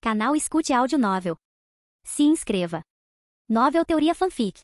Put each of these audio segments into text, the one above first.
Canal Escute Áudio Novel. Se inscreva. Novel Teoria Fanfic.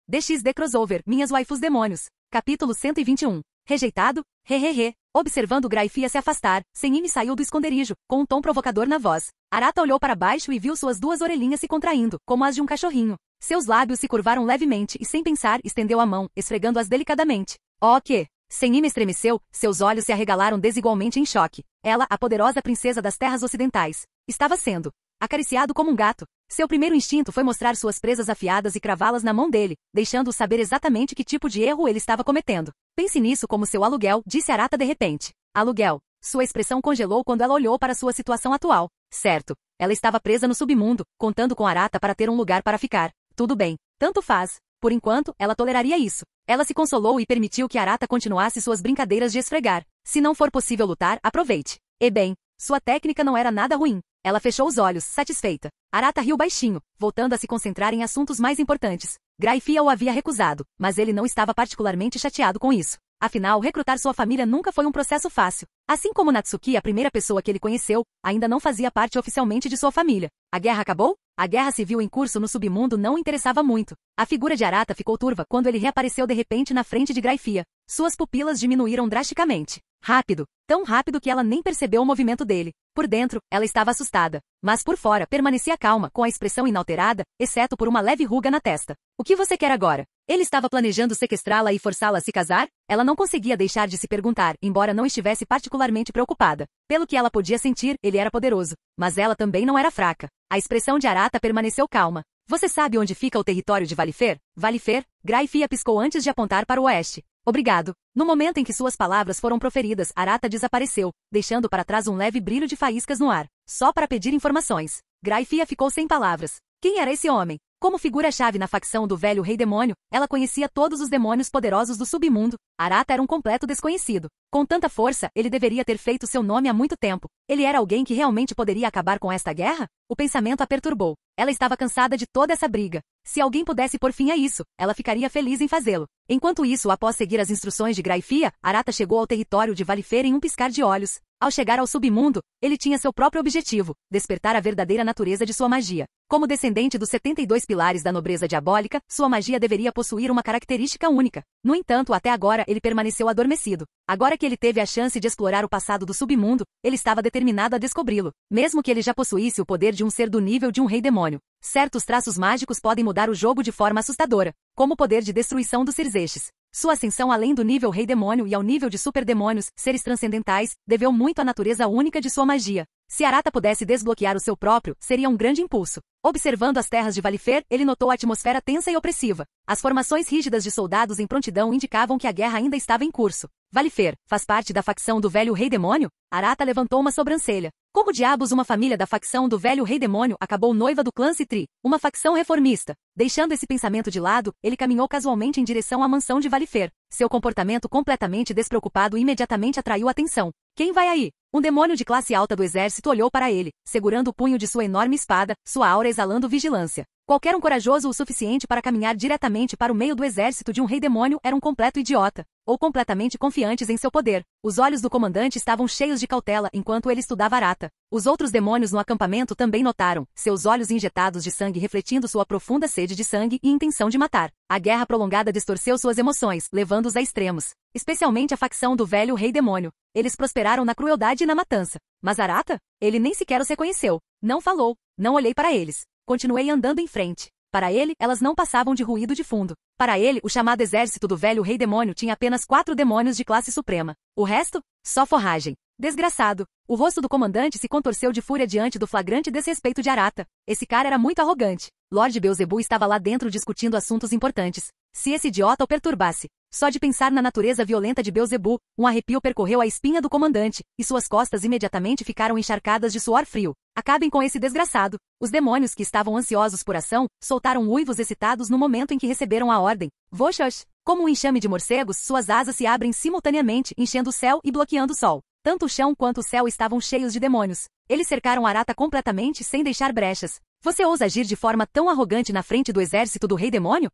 DXD Crossover, Minhas Waifus Demônios. Capítulo 121. Rejeitado? Hehehe. Observando Graifia se afastar, Senime saiu do esconderijo, com um tom provocador na voz. Arata olhou para baixo e viu suas duas orelhinhas se contraindo, como as de um cachorrinho. Seus lábios se curvaram levemente e, sem pensar, estendeu a mão, esfregando-as delicadamente. Oh, que? Senime estremeceu, seus olhos se arregalaram desigualmente em choque. Ela, a poderosa princesa das terras ocidentais, estava sendo acariciado como um gato. Seu primeiro instinto foi mostrar suas presas afiadas e cravá-las na mão dele, deixando-o saber exatamente que tipo de erro ele estava cometendo. Pense nisso como seu aluguel, disse Arata de repente. Aluguel. Sua expressão congelou quando ela olhou para sua situação atual. Certo. Ela estava presa no submundo, contando com Arata para ter um lugar para ficar. Tudo bem. Tanto faz. Por enquanto, ela toleraria isso. Ela se consolou e permitiu que Arata continuasse suas brincadeiras de esfregar. Se não for possível lutar, aproveite. E bem, sua técnica não era nada ruim. Ela fechou os olhos, satisfeita. Arata riu baixinho, voltando a se concentrar em assuntos mais importantes. Graifia o havia recusado, mas ele não estava particularmente chateado com isso. Afinal, recrutar sua família nunca foi um processo fácil. Assim como Natsuki, a primeira pessoa que ele conheceu, ainda não fazia parte oficialmente de sua família. A guerra acabou? A guerra civil em curso no submundo não o interessava muito. A figura de Arata ficou turva quando ele reapareceu de repente na frente de Graifia. Suas pupilas diminuíram drasticamente. Rápido. Tão rápido que ela nem percebeu o movimento dele. Por dentro, ela estava assustada. Mas por fora, permanecia calma, com a expressão inalterada, exceto por uma leve ruga na testa. O que você quer agora? Ele estava planejando sequestrá-la e forçá-la a se casar? Ela não conseguia deixar de se perguntar, embora não estivesse particularmente preocupada. Pelo que ela podia sentir, ele era poderoso. Mas ela também não era fraca. A expressão de Arata permaneceu calma. Você sabe onde fica o território de Valifer? Valifer? Graifia piscou antes de apontar para o oeste. Obrigado. No momento em que suas palavras foram proferidas, Arata desapareceu, deixando para trás um leve brilho de faíscas no ar. Só para pedir informações. Graifia ficou sem palavras. Quem era esse homem? Como figura-chave na facção do velho rei demônio, ela conhecia todos os demônios poderosos do submundo. Arata era um completo desconhecido. Com tanta força, ele deveria ter feito seu nome há muito tempo. Ele era alguém que realmente poderia acabar com esta guerra? O pensamento a perturbou. Ela estava cansada de toda essa briga. Se alguém pudesse pôr fim a isso, ela ficaria feliz em fazê-lo. Enquanto isso, após seguir as instruções de Graifia, Arata chegou ao território de Valifer em um piscar de olhos. Ao chegar ao submundo, ele tinha seu próprio objetivo, despertar a verdadeira natureza de sua magia. Como descendente dos 72 pilares da nobreza diabólica, sua magia deveria possuir uma característica única. No entanto, até agora ele permaneceu adormecido. Agora que ele teve a chance de explorar o passado do submundo, ele estava determinado a descobri-lo, mesmo que ele já possuísse o poder de um ser do nível de um rei demônio. Certos traços mágicos podem mudar o jogo de forma assustadora, como o poder de destruição dos Cirzeixes. Sua ascensão além do nível rei demônio e ao nível de superdemônios, seres transcendentais, deveu muito à natureza única de sua magia. Se Arata pudesse desbloquear o seu próprio, seria um grande impulso. Observando as terras de Valifer, ele notou a atmosfera tensa e opressiva. As formações rígidas de soldados em prontidão indicavam que a guerra ainda estava em curso. Valifer faz parte da facção do velho rei demônio? Arata levantou uma sobrancelha. Como diabos uma família da facção do velho rei demônio acabou noiva do clã Citri, uma facção reformista? Deixando esse pensamento de lado, ele caminhou casualmente em direção à mansão de Valifer. Seu comportamento completamente despreocupado imediatamente atraiu atenção. Quem vai aí? Um demônio de classe alta do exército olhou para ele, segurando o punho de sua enorme espada, sua aura exalando vigilância. Qualquer um corajoso o suficiente para caminhar diretamente para o meio do exército de um rei demônio era um completo idiota, ou completamente confiantes em seu poder. Os olhos do comandante estavam cheios de cautela enquanto ele estudava Arata. Os outros demônios no acampamento também notaram, seus olhos injetados de sangue refletindo sua profunda sede de sangue e intenção de matar. A guerra prolongada distorceu suas emoções, levando-os a extremos. Especialmente a facção do velho rei demônio. Eles prosperaram na crueldade e na matança. Mas Arata? Ele nem sequer os reconheceu. Não falou. Não olhei para eles. Continuei andando em frente. Para ele, elas não passavam de ruído de fundo. Para ele, o chamado exército do velho rei demônio tinha apenas 4 demônios de classe suprema. O resto? Só forragem. Desgraçado. O rosto do comandante se contorceu de fúria diante do flagrante desrespeito de Arata. Esse cara era muito arrogante. Lord Beelzebub estava lá dentro discutindo assuntos importantes. Se esse idiota o perturbasse. Só de pensar na natureza violenta de Beelzebub, um arrepio percorreu a espinha do comandante, e suas costas imediatamente ficaram encharcadas de suor frio. Acabem com esse desgraçado. Os demônios que estavam ansiosos por ação, soltaram uivos excitados no momento em que receberam a ordem. Voxox! Como um enxame de morcegos, suas asas se abrem simultaneamente, enchendo o céu e bloqueando o sol. Tanto o chão quanto o céu estavam cheios de demônios. Eles cercaram Arata completamente sem deixar brechas. Você ousa agir de forma tão arrogante na frente do exército do rei demônio?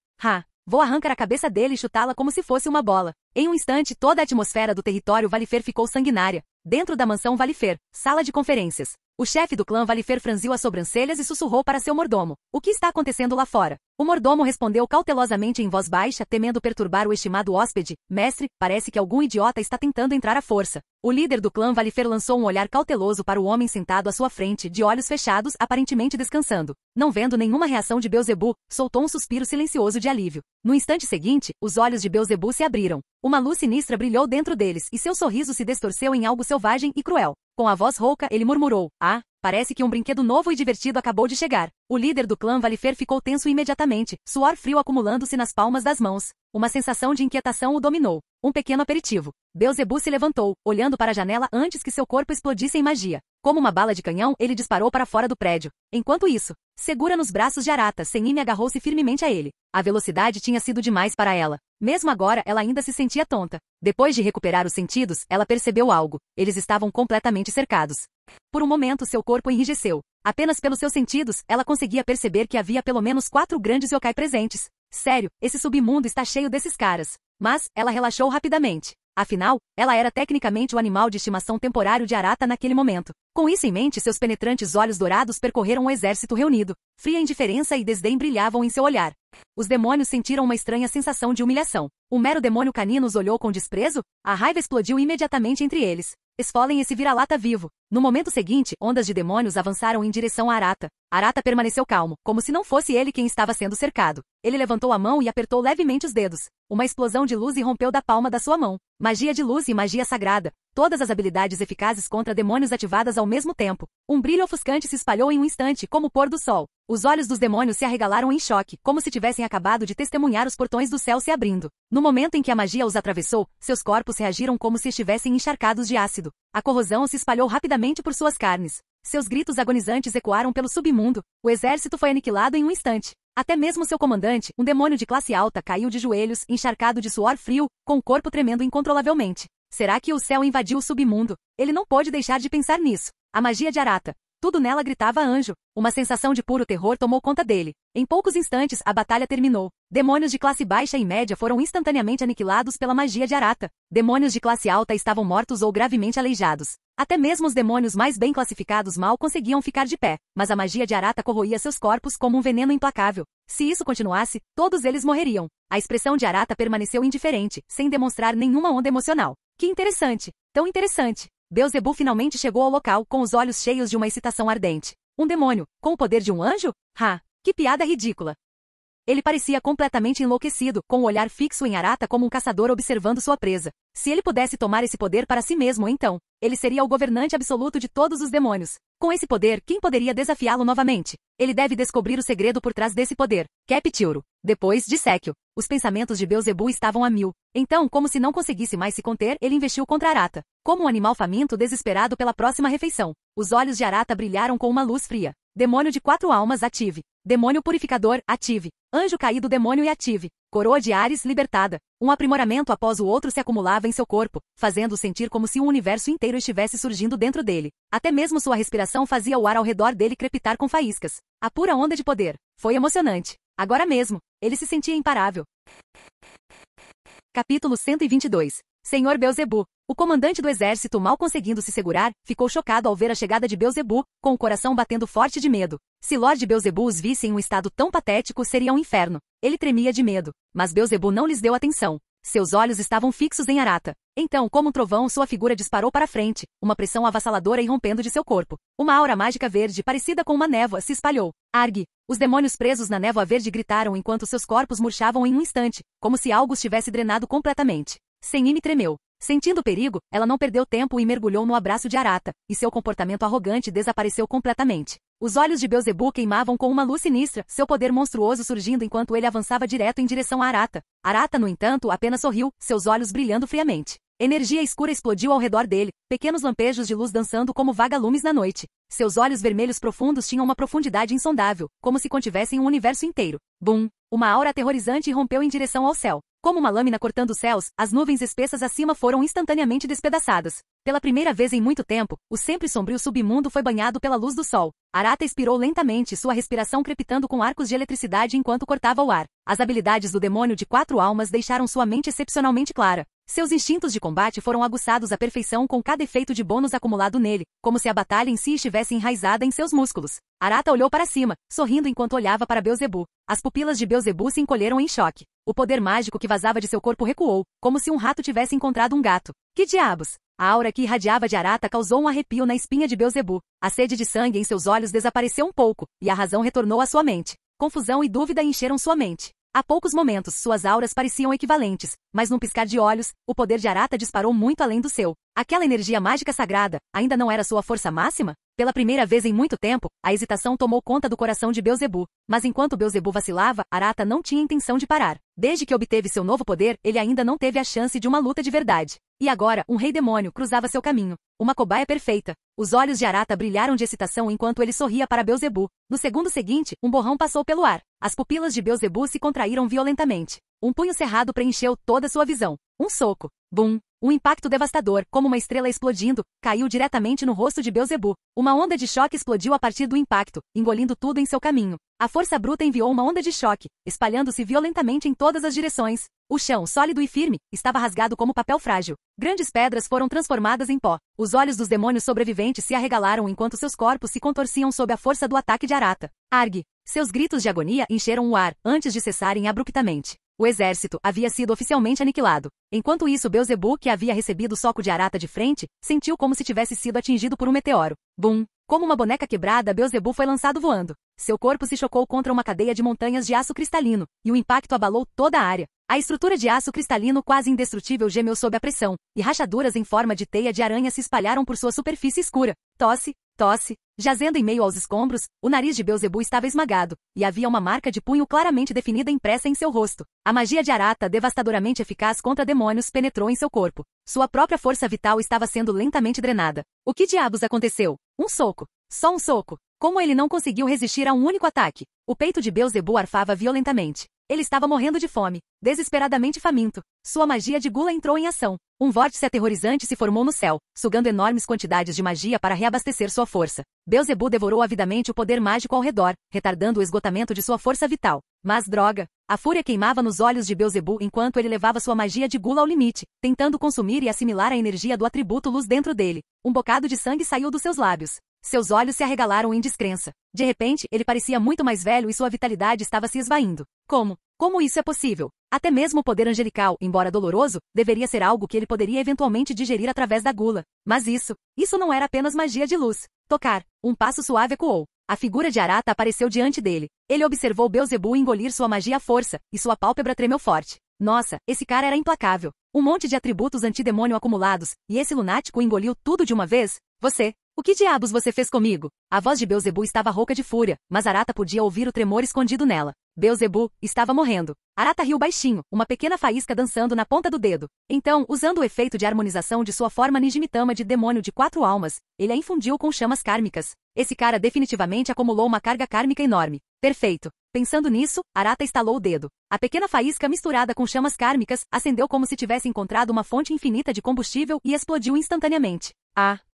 Vou arrancar a cabeça dele e chutá-la como se fosse uma bola. Em um instante, toda a atmosfera do território Valifer ficou sanguinária. Dentro da mansão Valifer, sala de conferências. O chefe do clã Valifer franziu as sobrancelhas e sussurrou para seu mordomo. O que está acontecendo lá fora? O mordomo respondeu cautelosamente em voz baixa, temendo perturbar o estimado hóspede. Mestre, parece que algum idiota está tentando entrar à força. O líder do clã Valifer lançou um olhar cauteloso para o homem sentado à sua frente, de olhos fechados, aparentemente descansando. Não vendo nenhuma reação de Beelzebub, soltou um suspiro silencioso de alívio. No instante seguinte, os olhos de Beelzebub se abriram. Uma luz sinistra brilhou dentro deles, e seu sorriso se distorceu em algo selvagem e cruel. Com a voz rouca, ele murmurou: "Ah, parece que um brinquedo novo e divertido acabou de chegar." O líder do clã Valifer ficou tenso imediatamente, suor frio acumulando-se nas palmas das mãos. Uma sensação de inquietação o dominou. Um pequeno aperitivo. Beelzebub se levantou, olhando para a janela antes que seu corpo explodisse em magia. Como uma bala de canhão, ele disparou para fora do prédio. Enquanto isso, segura nos braços de Arata, Senime agarrou-se firmemente a ele. A velocidade tinha sido demais para ela. Mesmo agora, ela ainda se sentia tonta. Depois de recuperar os sentidos, ela percebeu algo. Eles estavam completamente cercados. Por um momento, seu corpo enrijeceu. Apenas pelos seus sentidos, ela conseguia perceber que havia pelo menos 4 grandes yokai presentes. Sério, esse submundo está cheio desses caras. Mas, ela relaxou rapidamente. Afinal, ela era tecnicamente o animal de estimação temporário de Arata naquele momento. Com isso em mente, seus penetrantes olhos dourados percorreram o exército reunido. Fria indiferença e desdém brilhavam em seu olhar. Os demônios sentiram uma estranha sensação de humilhação. O mero demônio canino os olhou com desprezo? A raiva explodiu imediatamente entre eles. Esfolem esse vira-lata vivo. No momento seguinte, ondas de demônios avançaram em direção a Arata. Arata permaneceu calmo, como se não fosse ele quem estava sendo cercado. Ele levantou a mão e apertou levemente os dedos. Uma explosão de luz irrompeu da palma da sua mão. Magia de luz e magia sagrada. Todas as habilidades eficazes contra demônios ativadas ao mesmo tempo. Um brilho ofuscante se espalhou em um instante, como o pôr do sol. Os olhos dos demônios se arregalaram em choque, como se tivessem acabado de testemunhar os portões do céu se abrindo. No momento em que a magia os atravessou, seus corpos reagiram como se estivessem encharcados de ácido. A corrosão se espalhou rapidamente por suas carnes. Seus gritos agonizantes ecoaram pelo submundo. O exército foi aniquilado em um instante. Até mesmo seu comandante, um demônio de classe alta, caiu de joelhos, encharcado de suor frio, com o corpo tremendo incontrolavelmente. Será que o céu invadiu o submundo? Ele não pôde deixar de pensar nisso. A magia de Arata. Tudo nela gritava anjo. Uma sensação de puro terror tomou conta dele. Em poucos instantes, a batalha terminou. Demônios de classe baixa e média foram instantaneamente aniquilados pela magia de Arata. Demônios de classe alta estavam mortos ou gravemente aleijados. Até mesmo os demônios mais bem classificados mal conseguiam ficar de pé, mas a magia de Arata corroía seus corpos como um veneno implacável. Se isso continuasse, todos eles morreriam. A expressão de Arata permaneceu indiferente, sem demonstrar nenhuma onda emocional. Que interessante! Tão interessante! Beelzebub finalmente chegou ao local, com os olhos cheios de uma excitação ardente. Um demônio, com o poder de um anjo? Que piada ridícula! Ele parecia completamente enlouquecido, com o olhar fixo em Arata como um caçador observando sua presa. Se ele pudesse tomar esse poder para si mesmo então, ele seria o governante absoluto de todos os demônios. Com esse poder, quem poderia desafiá-lo novamente? Ele deve descobrir o segredo por trás desse poder. Capture-o. Depois, disseque-o. Os pensamentos de Beelzebub estavam a mil. Então, como se não conseguisse mais se conter, ele investiu contra Arata. Como um animal faminto desesperado pela próxima refeição. Os olhos de Arata brilharam com uma luz fria. Demônio de 4 almas, ative. Demônio purificador, ative. Anjo caído, demônio e ative. Coroa de Ares, libertada. Um aprimoramento após o outro se acumulava em seu corpo, fazendo-o sentir como se um universo inteiro estivesse surgindo dentro dele. Até mesmo sua respiração fazia o ar ao redor dele crepitar com faíscas. A pura onda de poder. Foi emocionante. Agora mesmo, ele se sentia imparável. Capítulo 122. Senhor Beelzebub. O comandante do exército, mal conseguindo se segurar, ficou chocado ao ver a chegada de Beelzebub, com o coração batendo forte de medo. Se Lord Beelzebub os visse em um estado tão patético, seria um inferno. Ele tremia de medo. Mas Beelzebub não lhes deu atenção. Seus olhos estavam fixos em Arata. Então, como um trovão, sua figura disparou para frente, uma pressão avassaladora irrompendo de seu corpo. Uma aura mágica verde, parecida com uma névoa, se espalhou. Argue! Os demônios presos na névoa verde gritaram enquanto seus corpos murchavam em um instante, como se algo os tivesse drenado completamente. Senime tremeu. Sentindo o perigo, ela não perdeu tempo e mergulhou no abraço de Arata, e seu comportamento arrogante desapareceu completamente. Os olhos de Beelzebub queimavam com uma luz sinistra, seu poder monstruoso surgindo enquanto ele avançava direto em direção a Arata. Arata, no entanto, apenas sorriu, seus olhos brilhando friamente. Energia escura explodiu ao redor dele, pequenos lampejos de luz dançando como vagalumes na noite. Seus olhos vermelhos profundos tinham uma profundidade insondável, como se contivessem um universo inteiro. Bum! Uma aura aterrorizante irrompeu em direção ao céu. Como uma lâmina cortando os céus, as nuvens espessas acima foram instantaneamente despedaçadas. Pela primeira vez em muito tempo, o sempre sombrio submundo foi banhado pela luz do sol. Arata expirou lentamente, sua respiração crepitando com arcos de eletricidade enquanto cortava o ar. As habilidades do demônio de 4 almas deixaram sua mente excepcionalmente clara. Seus instintos de combate foram aguçados à perfeição com cada efeito de bônus acumulado nele, como se a batalha em si estivesse enraizada em seus músculos. Arata olhou para cima, sorrindo enquanto olhava para Beelzebub. As pupilas de Beelzebub se encolheram em choque. O poder mágico que vazava de seu corpo recuou, como se um rato tivesse encontrado um gato. Que diabos! A aura que irradiava de Arata causou um arrepio na espinha de Beelzebub. A sede de sangue em seus olhos desapareceu um pouco, e a razão retornou à sua mente. Confusão e dúvida encheram sua mente. Há poucos momentos, suas auras pareciam equivalentes, mas num piscar de olhos, o poder de Arata disparou muito além do seu. Aquela energia mágica sagrada, ainda não era sua força máxima? Pela primeira vez em muito tempo, a hesitação tomou conta do coração de Beelzebub. Mas enquanto Beelzebub vacilava, Arata não tinha intenção de parar. Desde que obteve seu novo poder, ele ainda não teve a chance de uma luta de verdade. E agora, um rei demônio cruzava seu caminho. Uma cobaia perfeita. Os olhos de Arata brilharam de excitação enquanto ele sorria para Beelzebub. No segundo seguinte, um borrão passou pelo ar. As pupilas de Beelzebub se contraíram violentamente. Um punho cerrado preencheu toda sua visão. Um soco. Bum! Um impacto devastador, como uma estrela explodindo, caiu diretamente no rosto de Beelzebub. Uma onda de choque explodiu a partir do impacto, engolindo tudo em seu caminho. A força bruta enviou uma onda de choque, espalhando-se violentamente em todas as direções. O chão, sólido e firme, estava rasgado como papel frágil. Grandes pedras foram transformadas em pó. Os olhos dos demônios sobreviventes se arregalaram enquanto seus corpos se contorciam sob a força do ataque de Arata. Argue! Seus gritos de agonia encheram o ar, antes de cessarem abruptamente. O exército havia sido oficialmente aniquilado. Enquanto isso, Beelzebub, que havia recebido o soco de Arata de frente, sentiu como se tivesse sido atingido por um meteoro. Bum! Como uma boneca quebrada, Beelzebub foi lançado voando. Seu corpo se chocou contra uma cadeia de montanhas de aço cristalino, e o impacto abalou toda a área. A estrutura de aço cristalino quase indestrutível gemeu sob a pressão, e rachaduras em forma de teia de aranha se espalharam por sua superfície escura. Tosse, tosse. Jazendo em meio aos escombros, o nariz de Beelzebub estava esmagado, e havia uma marca de punho claramente definida impressa em seu rosto. A magia de Arata, devastadoramente eficaz contra demônios, penetrou em seu corpo. Sua própria força vital estava sendo lentamente drenada. O que diabos aconteceu? Um soco. Só um soco. Como ele não conseguiu resistir a um único ataque? O peito de Beelzebub arfava violentamente. Ele estava morrendo de fome, desesperadamente faminto. Sua magia de gula entrou em ação. Um vórtice aterrorizante se formou no céu, sugando enormes quantidades de magia para reabastecer sua força. Beelzebub devorou avidamente o poder mágico ao redor, retardando o esgotamento de sua força vital. Mas droga! A fúria queimava nos olhos de Beelzebub enquanto ele levava sua magia de gula ao limite, tentando consumir e assimilar a energia do atributo luz dentro dele. Um bocado de sangue saiu dos seus lábios. Seus olhos se arregalaram em descrença. De repente, ele parecia muito mais velho e sua vitalidade estava se esvaindo. Como isso é possível? Até mesmo o poder angelical, embora doloroso, deveria ser algo que ele poderia eventualmente digerir através da gula. Mas isso não era apenas magia de luz. Tocar. Um passo suave ecoou. A figura de Arata apareceu diante dele. Ele observou Beelzebub engolir sua magia à força, e sua pálpebra tremeu forte. Nossa, esse cara era implacável. Um monte de atributos antidemônio acumulados, e esse lunático engoliu tudo de uma vez? O que diabos você fez comigo? A voz de Beelzebub estava rouca de fúria, mas Arata podia ouvir o tremor escondido nela. Beelzebub estava morrendo. Arata riu baixinho, uma pequena faísca dançando na ponta do dedo. Então, usando o efeito de harmonização de sua forma Nijimitama de demônio de 4 almas, ele a infundiu com chamas kármicas. Esse cara definitivamente acumulou uma carga kármica enorme. Perfeito. Pensando nisso, Arata estalou o dedo. A pequena faísca misturada com chamas kármicas acendeu como se tivesse encontrado uma fonte infinita de combustível e explodiu instantaneamente.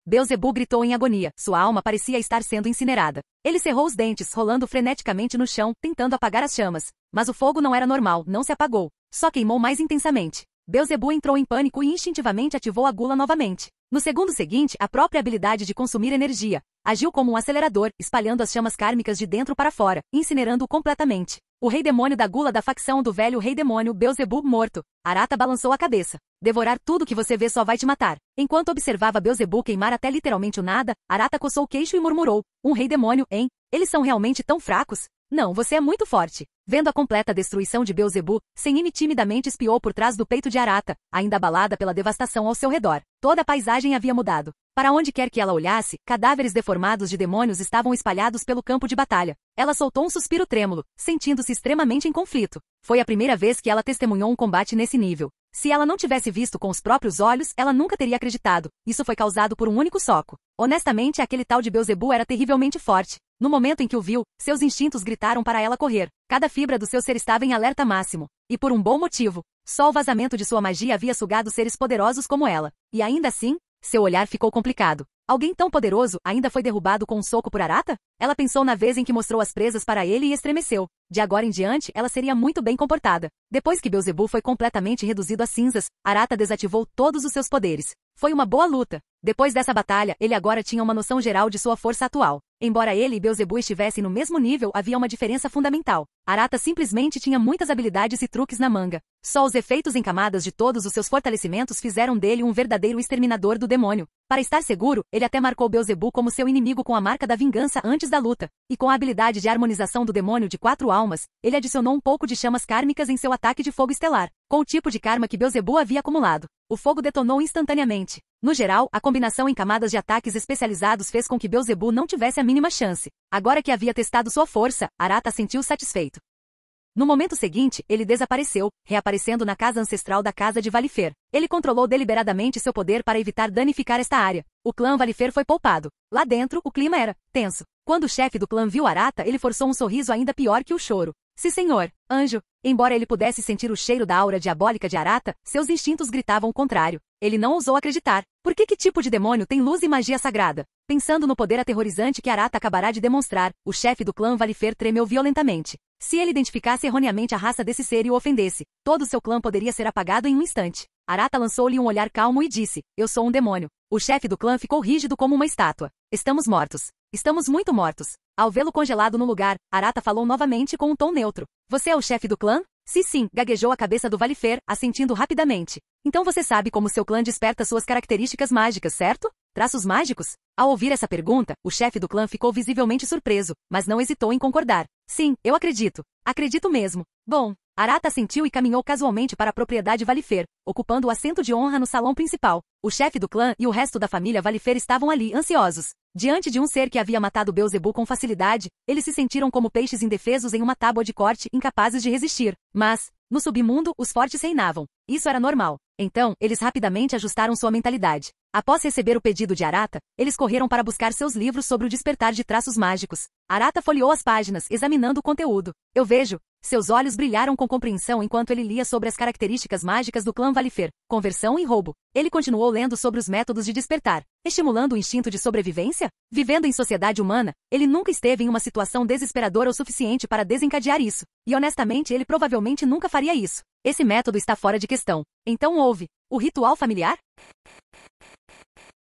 Beelzebub gritou em agonia. Sua alma parecia estar sendo incinerada. Ele cerrou os dentes, rolando freneticamente no chão, tentando apagar as chamas. Mas o fogo não era normal, não se apagou. Só queimou mais intensamente. Beelzebub entrou em pânico e instintivamente ativou a gula novamente. No segundo seguinte, a própria habilidade de consumir energia agiu como um acelerador, espalhando as chamas kármicas de dentro para fora, incinerando-o completamente. O rei demônio da gula da facção do velho rei demônio Beelzebub morto. Arata balançou a cabeça. Devorar tudo que você vê só vai te matar. Enquanto observava Beelzebub queimar até literalmente o nada, Arata coçou o queixo e murmurou. Um rei demônio, hein? Eles são realmente tão fracos? Não, você é muito forte. Vendo a completa destruição de Beelzebub, Senime timidamente espiou por trás do peito de Arata, ainda abalada pela devastação ao seu redor. Toda a paisagem havia mudado. Para onde quer que ela olhasse, cadáveres deformados de demônios estavam espalhados pelo campo de batalha. Ela soltou um suspiro trêmulo, sentindo-se extremamente em conflito. Foi a primeira vez que ela testemunhou um combate nesse nível. Se ela não tivesse visto com os próprios olhos, ela nunca teria acreditado. Isso foi causado por um único soco. Honestamente, aquele tal de Beelzebub era terrivelmente forte. No momento em que o viu, seus instintos gritaram para ela correr. Cada fibra do seu ser estava em alerta máximo. E por um bom motivo. Só o vazamento de sua magia havia sugado seres poderosos como ela. E ainda assim, seu olhar ficou complicado. Alguém tão poderoso ainda foi derrubado com um soco por Arata? Ela pensou na vez em que mostrou as presas para ele e estremeceu. De agora em diante, ela seria muito bem comportada. Depois que Beelzebub foi completamente reduzido a cinzas, Arata desativou todos os seus poderes. Foi uma boa luta. Depois dessa batalha, ele agora tinha uma noção geral de sua força atual. Embora ele e Beelzebub estivessem no mesmo nível, havia uma diferença fundamental. Arata simplesmente tinha muitas habilidades e truques na manga. Só os efeitos em camadas de todos os seus fortalecimentos fizeram dele um verdadeiro exterminador do demônio. Para estar seguro, ele até marcou Beelzebub como seu inimigo com a marca da vingança antes da luta. E com a habilidade de harmonização do demônio de 4 almas, ele adicionou um pouco de chamas kármicas em seu ataque de fogo estelar. Com o tipo de karma que Beelzebub havia acumulado, o fogo detonou instantaneamente. No geral, a combinação em camadas de ataques especializados fez com que Beelzebub não tivesse a mínima chance. Agora que havia testado sua força, Arata sentiu satisfeito. No momento seguinte, ele desapareceu, reaparecendo na casa ancestral da casa de Valifer. Ele controlou deliberadamente seu poder para evitar danificar esta área. O clã Valifer foi poupado. Lá dentro, o clima era tenso. Quando o chefe do clã viu Arata, ele forçou um sorriso ainda pior que o choro. Sim, senhor, anjo. Embora ele pudesse sentir o cheiro da aura diabólica de Arata, seus instintos gritavam o contrário. Ele não ousou acreditar. Por que tipo de demônio tem luz e magia sagrada? Pensando no poder aterrorizante que Arata acabará de demonstrar, o chefe do clã Valifer tremeu violentamente. Se ele identificasse erroneamente a raça desse ser e o ofendesse, todo seu clã poderia ser apagado em um instante. Arata lançou-lhe um olhar calmo e disse, eu sou um demônio. O chefe do clã ficou rígido como uma estátua. Estamos mortos. Estamos muito mortos. Ao vê-lo congelado no lugar, Arata falou novamente com um tom neutro. Você é o chefe do clã? Sim, gaguejou a cabeça do Valifer, assentindo rapidamente. Então você sabe como seu clã desperta suas características mágicas, certo? Traços mágicos? Ao ouvir essa pergunta, o chefe do clã ficou visivelmente surpreso, mas não hesitou em concordar. Sim, eu acredito. Acredito mesmo. Bom, Arata assentiu e caminhou casualmente para a propriedade Valifer, ocupando o assento de honra no salão principal. O chefe do clã e o resto da família Valifer estavam ali, ansiosos. Diante de um ser que havia matado Beelzebub com facilidade, eles se sentiram como peixes indefesos em uma tábua de corte, incapazes de resistir. Mas, no submundo, os fortes reinavam. Isso era normal. Então, eles rapidamente ajustaram sua mentalidade. Após receber o pedido de Arata, eles correram para buscar seus livros sobre o despertar de traços mágicos. Arata folheou as páginas, examinando o conteúdo. Eu vejo. Seus olhos brilharam com compreensão enquanto ele lia sobre as características mágicas do clã Valifer, conversão e roubo. Ele continuou lendo sobre os métodos de despertar, estimulando o instinto de sobrevivência? Vivendo em sociedade humana, ele nunca esteve em uma situação desesperadora o suficiente para desencadear isso. E honestamente, ele provavelmente nunca faria isso. Esse método está fora de questão. Então houve o ritual familiar?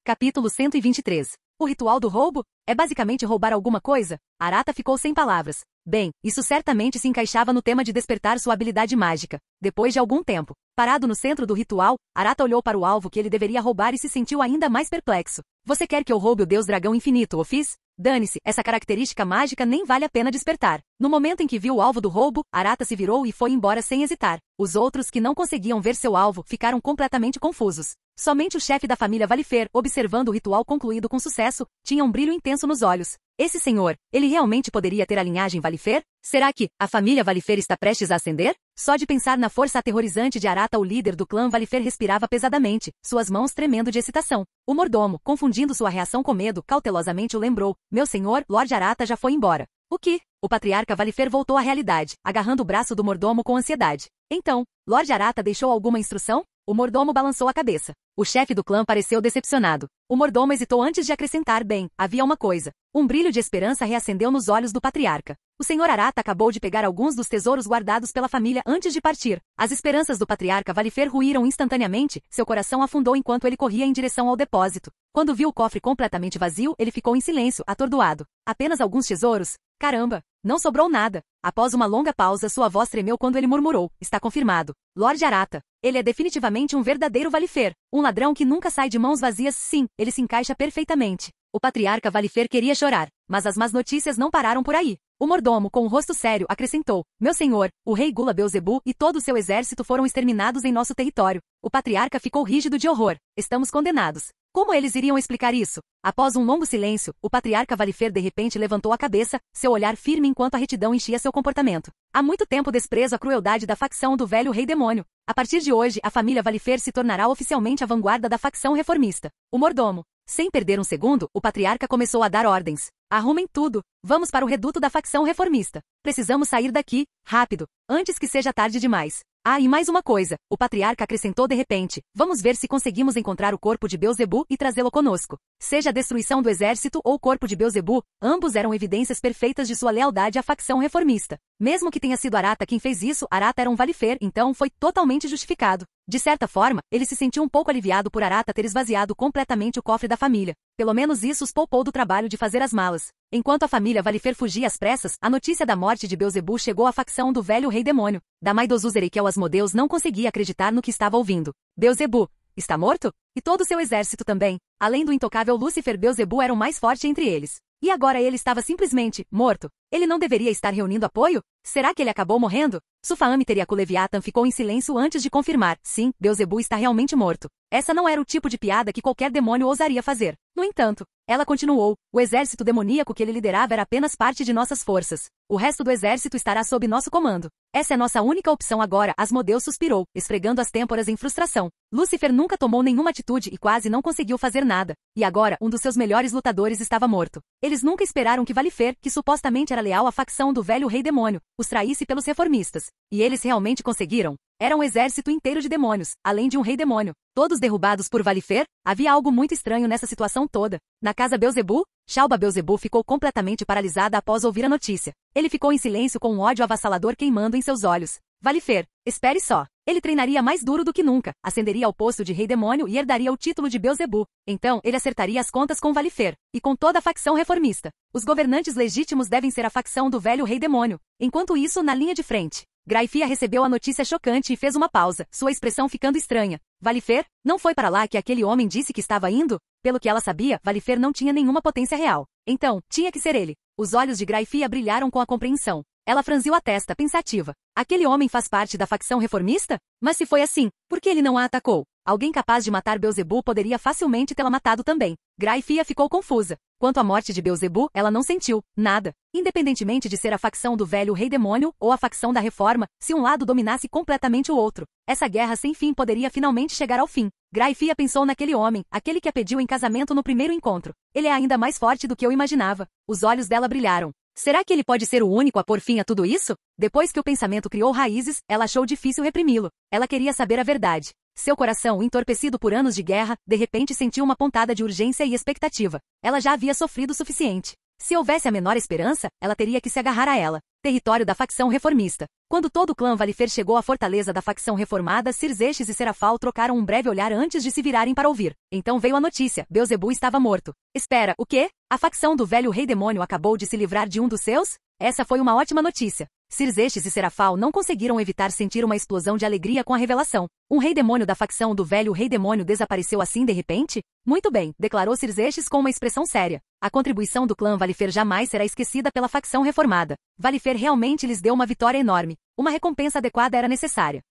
Capítulo 123. O ritual do roubo? É basicamente roubar alguma coisa? Arata ficou sem palavras. Bem, isso certamente se encaixava no tema de despertar sua habilidade mágica. Depois de algum tempo, parado no centro do ritual, Arata olhou para o alvo que ele deveria roubar e se sentiu ainda mais perplexo. Você quer que eu roube o Deus Dragão Infinito, o fiz? Dane-se, essa característica mágica nem vale a pena despertar. No momento em que viu o alvo do roubo, Arata se virou e foi embora sem hesitar. Os outros que não conseguiam ver seu alvo ficaram completamente confusos. Somente o chefe da família Valifer, observando o ritual concluído com sucesso, tinha um brilho intenso nos olhos. Esse senhor, ele realmente poderia ter a linhagem Valifer? Será que a família Valifer está prestes a ascender? Só de pensar na força aterrorizante de Arata, o líder do clã Valifer respirava pesadamente, suas mãos tremendo de excitação. O mordomo, confundindo sua reação com medo, cautelosamente o lembrou. Meu senhor, Lord Arata já foi embora. O que? O patriarca Valifer voltou à realidade, agarrando o braço do mordomo com ansiedade. Então, Lord Arata deixou alguma instrução? O mordomo balançou a cabeça. O chefe do clã pareceu decepcionado. O mordomo hesitou antes de acrescentar, bem, havia uma coisa. Um brilho de esperança reacendeu nos olhos do patriarca. O senhor Arata acabou de pegar alguns dos tesouros guardados pela família antes de partir. As esperanças do patriarca Valifer ruíram instantaneamente, seu coração afundou enquanto ele corria em direção ao depósito. Quando viu o cofre completamente vazio, ele ficou em silêncio, atordoado. Apenas alguns tesouros? Caramba! Não sobrou nada. Após uma longa pausa, sua voz tremeu quando ele murmurou. Está confirmado. Lord Arata. Ele é definitivamente um verdadeiro Valifer. Um ladrão que nunca sai de mãos vazias. Sim, ele se encaixa perfeitamente. O patriarca Valifer queria chorar, mas as más notícias não pararam por aí. O mordomo, com um rosto sério, acrescentou. Meu senhor, o rei Gula Beelzebub e todo o seu exército foram exterminados em nosso território. O patriarca ficou rígido de horror. Estamos condenados. Como eles iriam explicar isso? Após um longo silêncio, o patriarca Valifer de repente levantou a cabeça, seu olhar firme enquanto a retidão enchia seu comportamento. Há muito tempo desprezo a crueldade da facção do velho rei demônio. A partir de hoje, a família Valifer se tornará oficialmente a vanguarda da facção reformista. O mordomo. Sem perder um segundo, o patriarca começou a dar ordens. Arrumem tudo. Vamos para o reduto da facção reformista. Precisamos sair daqui, rápido, antes que seja tarde demais. Ah, e mais uma coisa, o patriarca acrescentou de repente, vamos ver se conseguimos encontrar o corpo de Beelzebu e trazê-lo conosco. Seja a destruição do exército ou o corpo de Beelzebu, ambos eram evidências perfeitas de sua lealdade à facção reformista. Mesmo que tenha sido Arata quem fez isso, Arata era um Valifer, então foi totalmente justificado. De certa forma, ele se sentiu um pouco aliviado por Arata ter esvaziado completamente o cofre da família. Pelo menos isso os poupou do trabalho de fazer as malas. Enquanto a família Valifer fugia às pressas, a notícia da morte de Beelzebu chegou à facção do velho rei demônio. Damai dos Uzerikel Asmodeus não conseguia acreditar no que estava ouvindo. Beelzebu está morto? E todo seu exército também. Além do intocável Lúcifer, Beelzebu era o mais forte entre eles. E agora ele estava simplesmente morto. Ele não deveria estar reunindo apoio? Será que ele acabou morrendo? Sufaami Teriaku Leviathan ficou em silêncio antes de confirmar. Sim, Beelzebu está realmente morto. Essa não era o tipo de piada que qualquer demônio ousaria fazer. No entanto, ela continuou. O exército demoníaco que ele liderava era apenas parte de nossas forças. O resto do exército estará sob nosso comando. Essa é nossa única opção agora, Asmodeus suspirou, esfregando as têmporas em frustração. Lúcifer nunca tomou nenhuma atitude e quase não conseguiu fazer nada. E agora, um dos seus melhores lutadores estava morto. Eles nunca esperaram que Valifer, que supostamente era leal à facção do velho rei demônio, os traísse pelos reformistas. E eles realmente conseguiram. Era um exército inteiro de demônios, além de um rei demônio. Todos derrubados por Valifer? Havia algo muito estranho nessa situação toda. Na casa Beelzebu, Shalba Beelzebu ficou completamente paralisada após ouvir a notícia. Ele ficou em silêncio com um ódio avassalador queimando em seus olhos. Valifer, espere só. Ele treinaria mais duro do que nunca, ascenderia ao posto de rei demônio e herdaria o título de Beelzebu. Então, ele acertaria as contas com Valifer, e com toda a facção reformista. Os governantes legítimos devem ser a facção do velho rei demônio. Enquanto isso, na linha de frente, Graifia recebeu a notícia chocante e fez uma pausa, sua expressão ficando estranha. Valifer? Não foi para lá que aquele homem disse que estava indo? Pelo que ela sabia, Valifer não tinha nenhuma potência real. Então, tinha que ser ele. Os olhos de Graifia brilharam com a compreensão. Ela franziu a testa, pensativa. Aquele homem faz parte da facção reformista? Mas se foi assim, por que ele não a atacou? Alguém capaz de matar Beelzebu poderia facilmente tê-la matado também. Graifia ficou confusa. Quanto à morte de Beelzebu, ela não sentiu nada. Independentemente de ser a facção do velho rei demônio ou a facção da reforma, se um lado dominasse completamente o outro, essa guerra sem fim poderia finalmente chegar ao fim. Graifia pensou naquele homem, aquele que a pediu em casamento no primeiro encontro. Ele é ainda mais forte do que eu imaginava. Os olhos dela brilharam. Será que ele pode ser o único a pôr fim a tudo isso? Depois que o pensamento criou raízes, ela achou difícil reprimi-lo. Ela queria saber a verdade. Seu coração, entorpecido por anos de guerra, de repente sentiu uma pontada de urgência e expectativa. Ela já havia sofrido o suficiente. Se houvesse a menor esperança, ela teria que se agarrar a ela. Território da facção reformista. Quando todo o clã Valifer chegou à fortaleza da facção reformada, Cirzestes e Serafal trocaram um breve olhar antes de se virarem para ouvir. Então veio a notícia, Beelzebu estava morto. Espera, o quê? A facção do velho rei demônio acabou de se livrar de um dos seus? Essa foi uma ótima notícia. Cirzestes e Serafal não conseguiram evitar sentir uma explosão de alegria com a revelação. Um rei demônio da facção do velho rei demônio desapareceu assim de repente? Muito bem, declarou Cirzestes com uma expressão séria. A contribuição do clã Valifer jamais será esquecida pela facção reformada. Valifer realmente lhes deu uma vitória enorme. Uma recompensa adequada era necessária.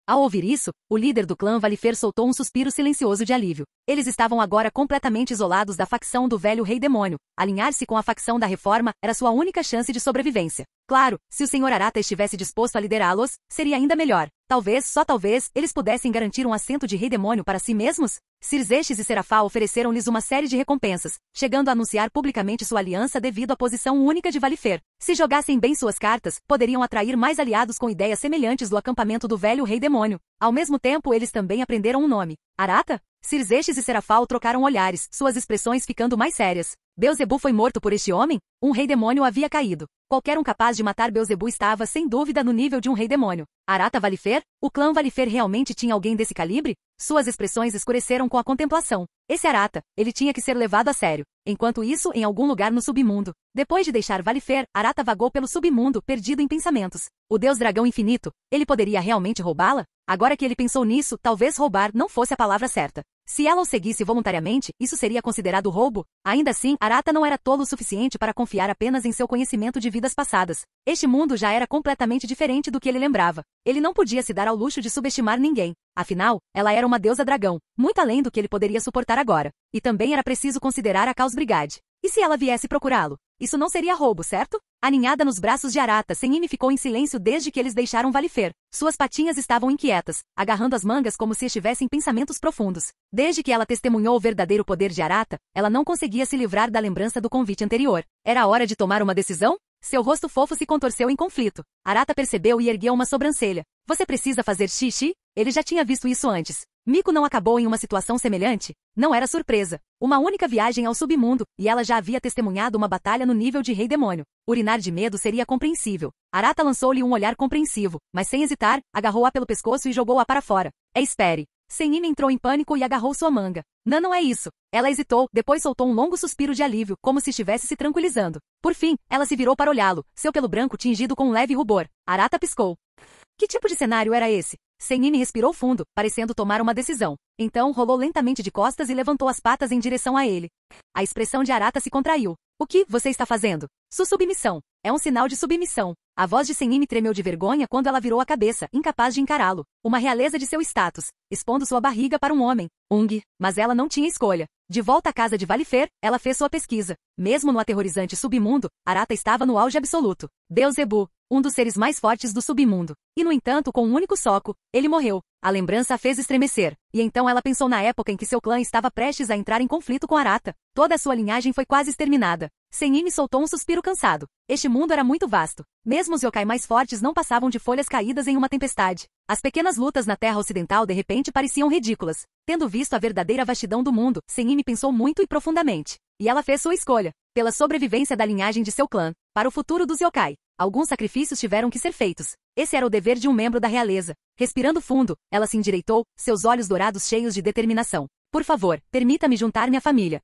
Ao ouvir isso, o líder do clã Valifer soltou um suspiro silencioso de alívio. Eles estavam agora completamente isolados da facção do velho rei demônio. Alinhar-se com a facção da reforma era sua única chance de sobrevivência. Claro, se o Sr. Arata estivesse disposto a liderá-los, seria ainda melhor. Talvez, só talvez, eles pudessem garantir um assento de rei demônio para si mesmos? Cirzestes e Serafal ofereceram-lhes uma série de recompensas, chegando a anunciar publicamente sua aliança devido à posição única de Valifer. Se jogassem bem suas cartas, poderiam atrair mais aliados com ideias semelhantes do acampamento do velho rei demônio. Ao mesmo tempo, eles também aprenderam um nome. Arata? Cirzestes e Serafal trocaram olhares, suas expressões ficando mais sérias. Beelzebu foi morto por este homem? Um rei demônio havia caído. Qualquer um capaz de matar Beelzebu estava, sem dúvida, no nível de um rei demônio. Arata Valifer? O clã Valifer realmente tinha alguém desse calibre? Suas expressões escureceram com a contemplação. Esse Arata, ele tinha que ser levado a sério. Enquanto isso, em algum lugar no submundo. Depois de deixar Valifer, Arata vagou pelo submundo, perdido em pensamentos. O deus dragão infinito, ele poderia realmente roubá-la? Agora que ele pensou nisso, talvez roubar não fosse a palavra certa. Se ela o seguisse voluntariamente, isso seria considerado roubo? Ainda assim, Arata não era tolo o suficiente para confiar apenas em seu conhecimento de vidas passadas. Este mundo já era completamente diferente do que ele lembrava. Ele não podia se dar ao luxo de subestimar ninguém. Afinal, ela era uma deusa dragão, muito além do que ele poderia suportar agora. E também era preciso considerar a Caos Brigade. E se ela viesse procurá-lo? Isso não seria roubo, certo? Aninhada nos braços de Arata, Senime ficou em silêncio desde que eles deixaram Valifer. Suas patinhas estavam inquietas, agarrando as mangas como se estivessem em pensamentos profundos. Desde que ela testemunhou o verdadeiro poder de Arata, ela não conseguia se livrar da lembrança do convite anterior. Era hora de tomar uma decisão? Seu rosto fofo se contorceu em conflito. Arata percebeu e ergueu uma sobrancelha. Você precisa fazer xixi? Ele já tinha visto isso antes. Miko não acabou em uma situação semelhante? Não era surpresa. Uma única viagem ao submundo, e ela já havia testemunhado uma batalha no nível de Rei Demônio. Urinar de medo seria compreensível. Arata lançou-lhe um olhar compreensivo, mas sem hesitar, agarrou-a pelo pescoço e jogou-a para fora. Espere. Senime entrou em pânico e agarrou sua manga. Não é isso. Ela hesitou, depois soltou um longo suspiro de alívio, como se estivesse se tranquilizando. Por fim, ela se virou para olhá-lo, seu pelo branco tingido com um leve rubor. Arata piscou. Que tipo de cenário era esse? Senime respirou fundo, parecendo tomar uma decisão. Então rolou lentamente de costas e levantou as patas em direção a ele. A expressão de Arata se contraiu. O que você está fazendo? Sua submissão. É um sinal de submissão. A voz de Senime tremeu de vergonha quando ela virou a cabeça, incapaz de encará-lo. Uma realeza de seu status, expondo sua barriga para um homem. Mas ela não tinha escolha. De volta à casa de Valifer, ela fez sua pesquisa. Mesmo no aterrorizante submundo, Arata estava no auge absoluto. Deus Zebu, um dos seres mais fortes do submundo. E no entanto, com um único soco, ele morreu. A lembrança a fez estremecer. E então ela pensou na época em que seu clã estava prestes a entrar em conflito com Arata. Toda a sua linhagem foi quase exterminada. Senime soltou um suspiro cansado. Este mundo era muito vasto. Mesmo os yokai mais fortes não passavam de folhas caídas em uma tempestade. As pequenas lutas na Terra Ocidental de repente pareciam ridículas. Tendo visto a verdadeira vastidão do mundo, Senime pensou muito e profundamente. E ela fez sua escolha. Pela sobrevivência da linhagem de seu clã. Para o futuro dos yokai. Alguns sacrifícios tiveram que ser feitos. Esse era o dever de um membro da realeza. Respirando fundo, ela se endireitou, seus olhos dourados cheios de determinação. Por favor, permita-me juntar-me à família.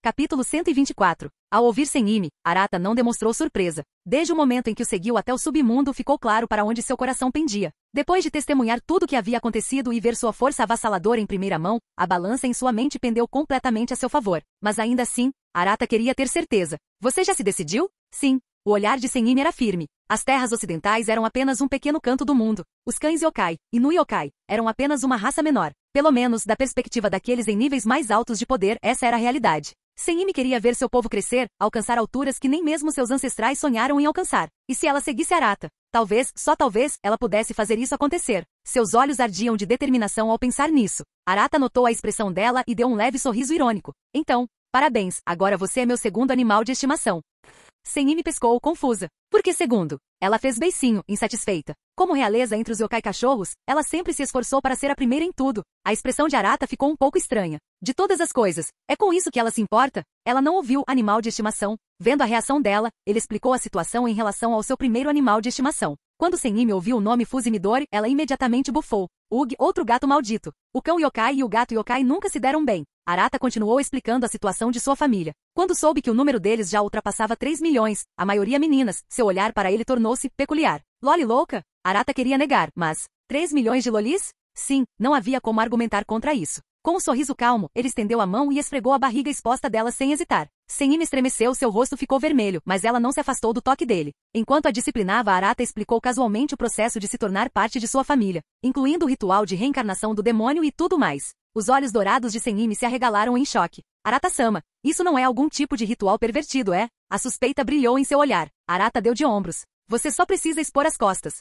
Capítulo 124. Ao ouvir Senime, Arata não demonstrou surpresa. Desde o momento em que o seguiu até o submundo ficou claro para onde seu coração pendia. Depois de testemunhar tudo o que havia acontecido e ver sua força avassaladora em primeira mão, a balança em sua mente pendeu completamente a seu favor. Mas ainda assim, Arata queria ter certeza. Você já se decidiu? Sim. O olhar de Senime era firme. As terras ocidentais eram apenas um pequeno canto do mundo. Os cães yokai, e no yokai, eram apenas uma raça menor. Pelo menos, da perspectiva daqueles em níveis mais altos de poder, essa era a realidade. Senime queria ver seu povo crescer, alcançar alturas que nem mesmo seus ancestrais sonharam em alcançar. E se ela seguisse Arata? Talvez, só talvez, ela pudesse fazer isso acontecer. Seus olhos ardiam de determinação ao pensar nisso. Arata notou a expressão dela e deu um leve sorriso irônico. Então, parabéns, agora você é meu segundo animal de estimação. Senime pescou, confusa. Por que segundo? Ela fez beicinho, insatisfeita. Como realeza entre os yokai cachorros, ela sempre se esforçou para ser a primeira em tudo. A expressão de Arata ficou um pouco estranha. De todas as coisas, é com isso que ela se importa? Ela não ouviu animal de estimação. Vendo a reação dela, ele explicou a situação em relação ao seu primeiro animal de estimação. Quando Senime ouviu o nome Fuzimidori, ela imediatamente bufou. Outro gato maldito. O cão yokai e o gato yokai nunca se deram bem. Arata continuou explicando a situação de sua família. Quando soube que o número deles já ultrapassava 3 milhões, a maioria meninas, seu olhar para ele tornou-se peculiar. Loli louca? Arata queria negar, mas 3 milhões de lolis? Sim, não havia como argumentar contra isso. Com um sorriso calmo, ele estendeu a mão e esfregou a barriga exposta dela sem hesitar. Senime estremeceu, seu rosto ficou vermelho, mas ela não se afastou do toque dele. Enquanto a disciplinava, Arata explicou casualmente o processo de se tornar parte de sua família, incluindo o ritual de reencarnação do demônio e tudo mais. Os olhos dourados de Senime se arregalaram em choque. Arata-sama, isso não é algum tipo de ritual pervertido, é? A suspeita brilhou em seu olhar. Arata deu de ombros. Você só precisa expor as costas.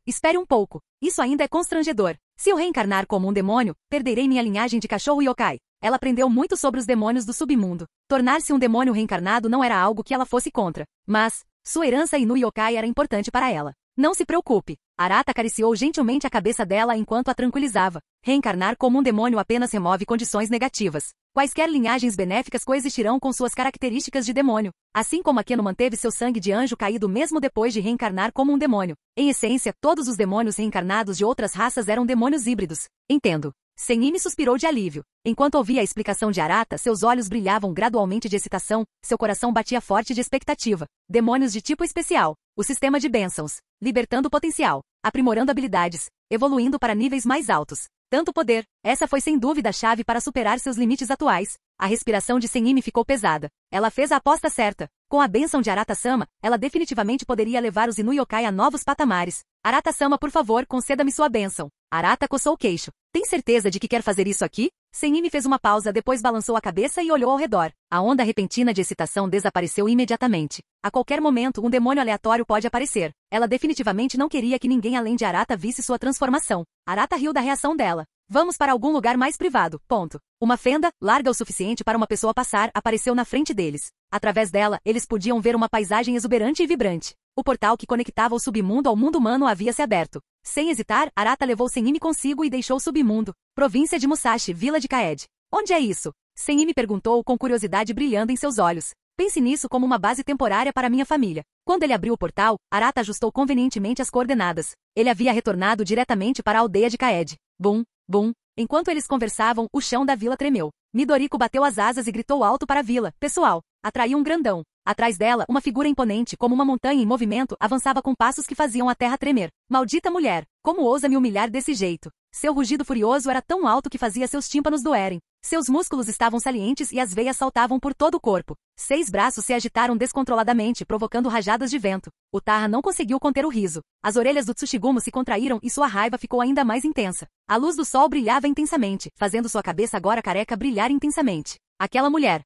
Espere um pouco. Isso ainda é constrangedor. Se eu reencarnar como um demônio, perderei minha linhagem de cachorro yokai. Ela aprendeu muito sobre os demônios do submundo. Tornar-se um demônio reencarnado não era algo que ela fosse contra. Mas, sua herança Inu yokai era importante para ela. Não se preocupe. Arata acariciou gentilmente a cabeça dela enquanto a tranquilizava. Reencarnar como um demônio apenas remove condições negativas. Quaisquer linhagens benéficas coexistirão com suas características de demônio. Assim como Akeno manteve seu sangue de anjo caído mesmo depois de reencarnar como um demônio. Em essência, todos os demônios reencarnados de outras raças eram demônios híbridos. Entendo. Senime suspirou de alívio. Enquanto ouvia a explicação de Arata, seus olhos brilhavam gradualmente de excitação, seu coração batia forte de expectativa. Demônios de tipo especial. O sistema de bênçãos. Libertando potencial. Aprimorando habilidades. Evoluindo para níveis mais altos. Tanto poder. Essa foi sem dúvida a chave para superar seus limites atuais. A respiração de Senime ficou pesada. Ela fez a aposta certa. Com a bênção de Arata-sama, ela definitivamente poderia levar os Inu yokai a novos patamares. Arata-sama, por favor, conceda-me sua bênção. Arata coçou o queixo. Tem certeza de que quer fazer isso aqui? Senime fez uma pausa, depois balançou a cabeça e olhou ao redor. A onda repentina de excitação desapareceu imediatamente. A qualquer momento, um demônio aleatório pode aparecer. Ela definitivamente não queria que ninguém além de Arata visse sua transformação. Arata riu da reação dela. Vamos para algum lugar mais privado, ponto. Uma fenda, larga o suficiente para uma pessoa passar, apareceu na frente deles. Através dela, eles podiam ver uma paisagem exuberante e vibrante. O portal que conectava o submundo ao mundo humano havia se aberto. Sem hesitar, Arata levou Senime consigo e deixou o submundo. Província de Musashi, Vila de Kaed. Onde é isso? Senime perguntou com curiosidade brilhando em seus olhos. Pense nisso como uma base temporária para minha família. Quando ele abriu o portal, Arata ajustou convenientemente as coordenadas. Ele havia retornado diretamente para a aldeia de Kaed. Bum, bum. Enquanto eles conversavam, o chão da vila tremeu. Midoriko bateu as asas e gritou alto para a vila. Pessoal, atraiu um grandão. Atrás dela, uma figura imponente, como uma montanha em movimento, avançava com passos que faziam a terra tremer. Maldita mulher! Como ousa me humilhar desse jeito? Seu rugido furioso era tão alto que fazia seus tímpanos doerem. Seus músculos estavam salientes e as veias saltavam por todo o corpo. 6 braços se agitaram descontroladamente, provocando rajadas de vento. Utaha não conseguiu conter o riso. As orelhas do Tsushigumo se contraíram e sua raiva ficou ainda mais intensa. A luz do sol brilhava intensamente, fazendo sua cabeça agora careca brilhar intensamente. Aquela mulher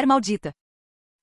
maldita.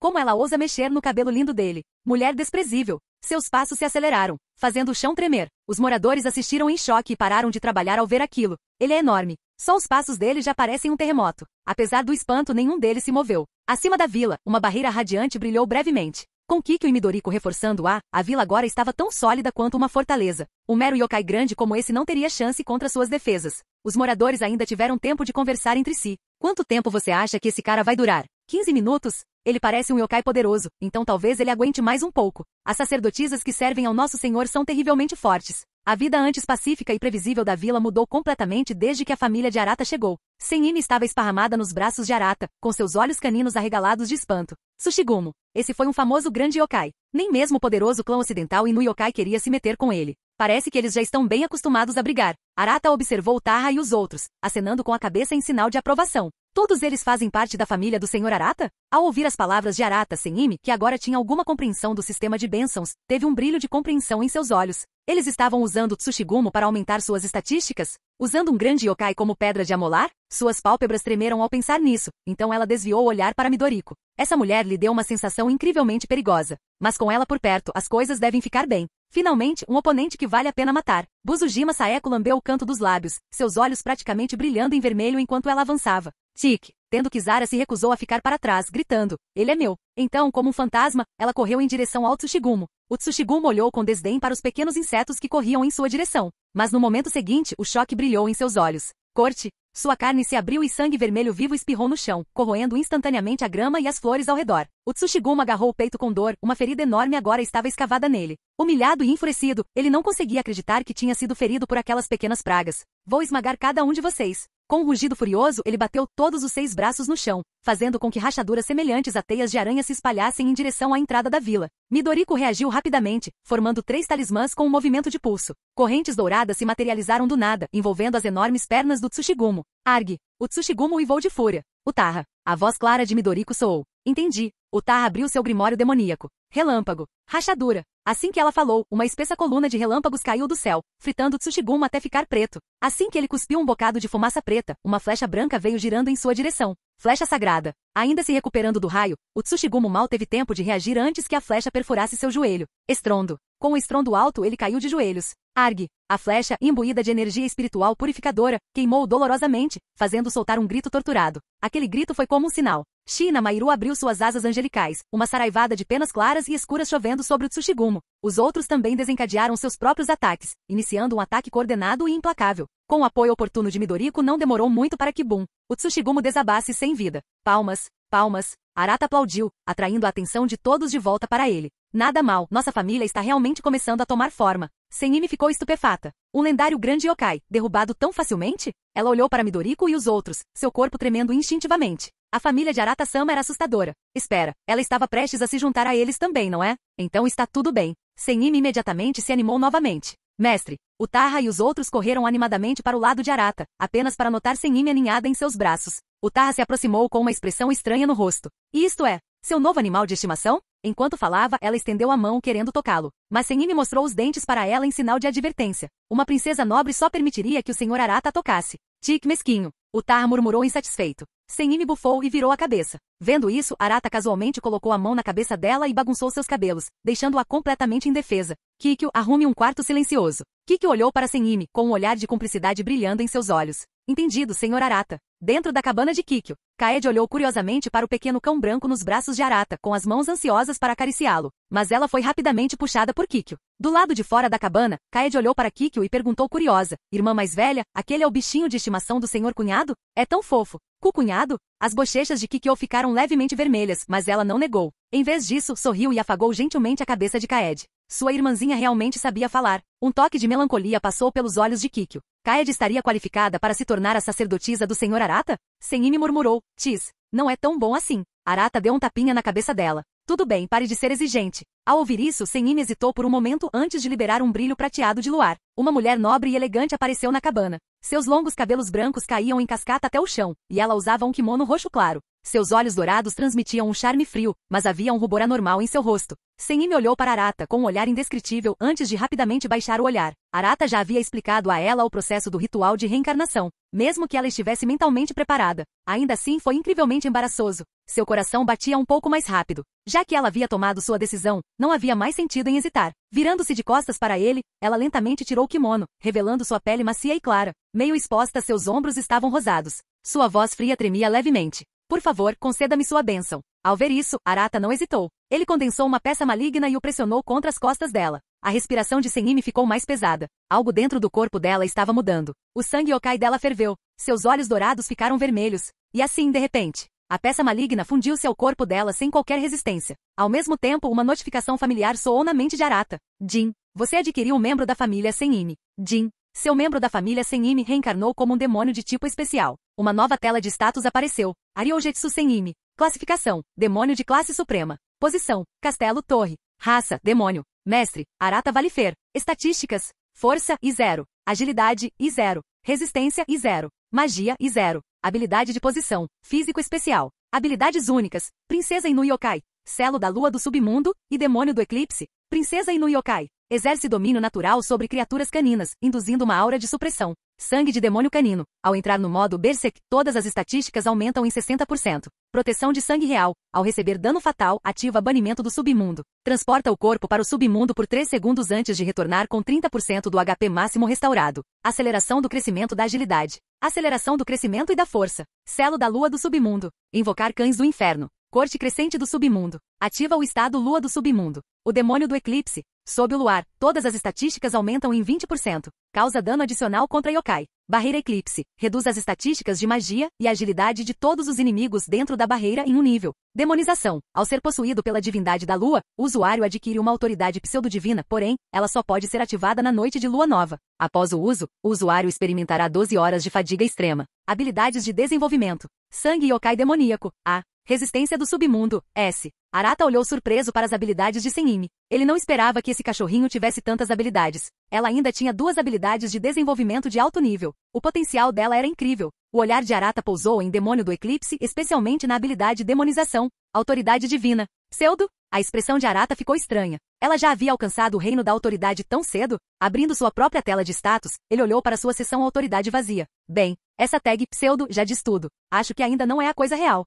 Como ela ousa mexer no cabelo lindo dele? Mulher desprezível. Seus passos se aceleraram, fazendo o chão tremer. Os moradores assistiram em choque e pararam de trabalhar ao ver aquilo. Ele é enorme. Só os passos dele já parecem um terremoto. Apesar do espanto, nenhum deles se moveu. Acima da vila, uma barreira radiante brilhou brevemente. Com Kikyo e Midoriko reforçando a vila agora estava tão sólida quanto uma fortaleza. Um mero yokai grande como esse não teria chance contra suas defesas. Os moradores ainda tiveram tempo de conversar entre si. Quanto tempo você acha que esse cara vai durar? 15 minutos? Ele parece um yokai poderoso, então talvez ele aguente mais um pouco. As sacerdotisas que servem ao Nosso Senhor são terrivelmente fortes. A vida antes pacífica e previsível da vila mudou completamente desde que a família de Arata chegou. Senime estava esparramada nos braços de Arata, com seus olhos caninos arregalados de espanto. Tsushigumo. Esse foi um famoso grande yokai. Nem mesmo o poderoso clã ocidental Inu Yokai queria se meter com ele. Parece que eles já estão bem acostumados a brigar. Arata observou Taha e os outros, acenando com a cabeça em sinal de aprovação. Todos eles fazem parte da família do Senhor Arata? Ao ouvir as palavras de Arata, Senime, que agora tinha alguma compreensão do sistema de bênçãos, teve um brilho de compreensão em seus olhos. Eles estavam usando o Tsushigumo para aumentar suas estatísticas? Usando um grande yokai como pedra de amolar? Suas pálpebras tremeram ao pensar nisso, então ela desviou o olhar para Midoriko. Essa mulher lhe deu uma sensação incrivelmente perigosa. Mas com ela por perto, as coisas devem ficar bem. Finalmente, um oponente que vale a pena matar. Buzujima Saeko lambeu o canto dos lábios, seus olhos praticamente brilhando em vermelho enquanto ela avançava. Tique. Tendo Kizara se recusou a ficar para trás, gritando, ele é meu. Então, como um fantasma, ela correu em direção ao Tsushigumo. O Tsushigumo olhou com desdém para os pequenos insetos que corriam em sua direção. Mas no momento seguinte, o choque brilhou em seus olhos. Corte. Sua carne se abriu e sangue vermelho vivo espirrou no chão, corroendo instantaneamente a grama e as flores ao redor. O Tsushigumo agarrou o peito com dor, uma ferida enorme agora estava escavada nele. Humilhado e enfurecido, ele não conseguia acreditar que tinha sido ferido por aquelas pequenas pragas. Vou esmagar cada um de vocês. Com um rugido furioso, ele bateu todos os 6 braços no chão, fazendo com que rachaduras semelhantes a teias de aranha se espalhassem em direção à entrada da vila. Midoriko reagiu rapidamente, formando 3 talismãs com um movimento de pulso. Correntes douradas se materializaram do nada, envolvendo as enormes pernas do Tsushigumo. Argue! O Tsushigumo uivou de fúria. Utaha. A voz clara de Midoriko soou. Entendi. Utaha abriu seu grimório demoníaco. Relâmpago. Rachadura. Assim que ela falou, uma espessa coluna de relâmpagos caiu do céu, fritando Tsushigumo até ficar preto. Assim que ele cuspiu um bocado de fumaça preta, uma flecha branca veio girando em sua direção. Flecha sagrada. Ainda se recuperando do raio, o Tsushigumo mal teve tempo de reagir antes que a flecha perfurasse seu joelho. Estrondo. Com um estrondo alto, ele caiu de joelhos. Argue. A flecha, imbuída de energia espiritual purificadora, queimou dolorosamente, fazendo soltar um grito torturado. Aquele grito foi como um sinal. Shina Mairu abriu suas asas angelicais, uma saraivada de penas claras e escuras chovendo sobre o Tsushigumo. Os outros também desencadearam seus próprios ataques, iniciando um ataque coordenado e implacável. Com o apoio oportuno de Midoriko, não demorou muito para que o Tsushigumo desabasse sem vida. Palmas, palmas. Arata aplaudiu, atraindo a atenção de todos de volta para ele. Nada mal, nossa família está realmente começando a tomar forma. Senime ficou estupefata. Um lendário grande yokai, derrubado tão facilmente? Ela olhou para Midoriko e os outros, seu corpo tremendo instintivamente. A família de Arata-sama era assustadora. Espera, ela estava prestes a se juntar a eles também, não é? Então está tudo bem. Senime imediatamente se animou novamente. Mestre, Utaha e os outros correram animadamente para o lado de Arata, apenas para notar Senime aninhada em seus braços. Utaha se aproximou com uma expressão estranha no rosto. E isto é, seu novo animal de estimação? Enquanto falava, ela estendeu a mão querendo tocá-lo. Mas Senime mostrou os dentes para ela em sinal de advertência. Uma princesa nobre só permitiria que o senhor Arata a tocasse. Tique mesquinho. Utaha murmurou insatisfeito. Senime bufou e virou a cabeça. Vendo isso, Arata casualmente colocou a mão na cabeça dela e bagunçou seus cabelos, deixando-a completamente indefesa. Kikyo, arrume um quarto silencioso. Kikyo olhou para Senime, com um olhar de cumplicidade brilhando em seus olhos. Entendido, senhor Arata. Dentro da cabana de Kikyo, Kaede olhou curiosamente para o pequeno cão branco nos braços de Arata, com as mãos ansiosas para acariciá-lo, mas ela foi rapidamente puxada por Kikyo. Do lado de fora da cabana, Kaede olhou para Kikyo e perguntou curiosa: irmã mais velha, aquele é o bichinho de estimação do senhor cunhado? É tão fofo. Cunhado? As bochechas de Kikyo ficaram levemente vermelhas, mas ela não negou. Em vez disso, sorriu e afagou gentilmente a cabeça de Kaede. Sua irmãzinha realmente sabia falar. Um toque de melancolia passou pelos olhos de Kikyo. Kaede estaria qualificada para se tornar a sacerdotisa do Sr. Arata? Senimi murmurou: Tis, não é tão bom assim. Arata deu um tapinha na cabeça dela. Tudo bem, pare de ser exigente. Ao ouvir isso, Senimi hesitou por um momento antes de liberar um brilho prateado de luar. Uma mulher nobre e elegante apareceu na cabana. Seus longos cabelos brancos caíam em cascata até o chão, e ela usava um kimono roxo claro. Seus olhos dourados transmitiam um charme frio, mas havia um rubor anormal em seu rosto. Senimi olhou para Arata com um olhar indescritível antes de rapidamente baixar o olhar. Arata já havia explicado a ela o processo do ritual de reencarnação, mesmo que ela estivesse mentalmente preparada. Ainda assim foi incrivelmente embaraçoso. Seu coração batia um pouco mais rápido. Já que ela havia tomado sua decisão, não havia mais sentido em hesitar. Virando-se de costas para ele, ela lentamente tirou o kimono, revelando sua pele macia e clara. Meio exposta, seus ombros estavam rosados. Sua voz fria tremia levemente. Por favor, conceda-me sua bênção. Ao ver isso, Arata não hesitou. Ele condensou uma peça maligna e o pressionou contra as costas dela. A respiração de Senimi ficou mais pesada. Algo dentro do corpo dela estava mudando. O sangue yokai dela ferveu. Seus olhos dourados ficaram vermelhos. E assim, de repente, a peça maligna fundiu-se ao corpo dela sem qualquer resistência. Ao mesmo tempo, uma notificação familiar soou na mente de Arata. Jin, você adquiriu um membro da família Senimi. Jin, seu membro da família Senimi reencarnou como um demônio de tipo especial. Uma nova tela de status apareceu. Aryojetsu Senimi. Classificação: demônio de classe suprema. Posição: castelo torre. Raça: demônio. Mestre: Arata Valifer. Estatísticas: força I0. Agilidade I0. Resistência I0. Magia I0. Habilidade de posição: físico especial. Habilidades únicas: Princesa Inu Yokai. Selo da lua do submundo e demônio do eclipse. Princesa Inu Yokai. Exerce domínio natural sobre criaturas caninas, induzindo uma aura de supressão. Sangue de demônio canino. Ao entrar no modo Berserk, todas as estatísticas aumentam em 60%. Proteção de sangue real. Ao receber dano fatal, ativa banimento do submundo. Transporta o corpo para o submundo por 3 segundos antes de retornar com 30% do HP máximo restaurado. Aceleração do crescimento da agilidade. Aceleração do crescimento e da força. Selo da lua do submundo. Invocar cães do inferno. Corte crescente do submundo. Ativa o estado lua do submundo. O demônio do eclipse. Sob o luar, todas as estatísticas aumentam em 20%. Causa dano adicional contra yokai. Barreira eclipse. Reduz as estatísticas de magia e agilidade de todos os inimigos dentro da barreira em um nível. Demonização. Ao ser possuído pela divindade da lua, o usuário adquire uma autoridade pseudodivina, porém, ela só pode ser ativada na noite de lua nova. Após o uso, o usuário experimentará 12 horas de fadiga extrema. Habilidades de desenvolvimento. Sangue yokai demoníaco. A. Resistência do submundo. S. Arata olhou surpreso para as habilidades de Senimi. Ele não esperava que esse cachorrinho tivesse tantas habilidades. Ela ainda tinha 2 habilidades de desenvolvimento de alto nível. O potencial dela era incrível. O olhar de Arata pousou em Demônio do Eclipse, especialmente na habilidade Demonização. Autoridade divina. Pseudo? A expressão de Arata ficou estranha. Ela já havia alcançado o reino da autoridade tão cedo? Abrindo sua própria tela de status, ele olhou para sua seção autoridade vazia. Bem, essa tag pseudo já diz tudo. Acho que ainda não é a coisa real.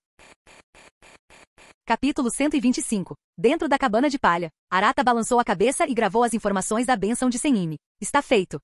Capítulo 125. Dentro da cabana de palha, Arata balançou a cabeça e gravou as informações da bênção de Senimi. Está feito.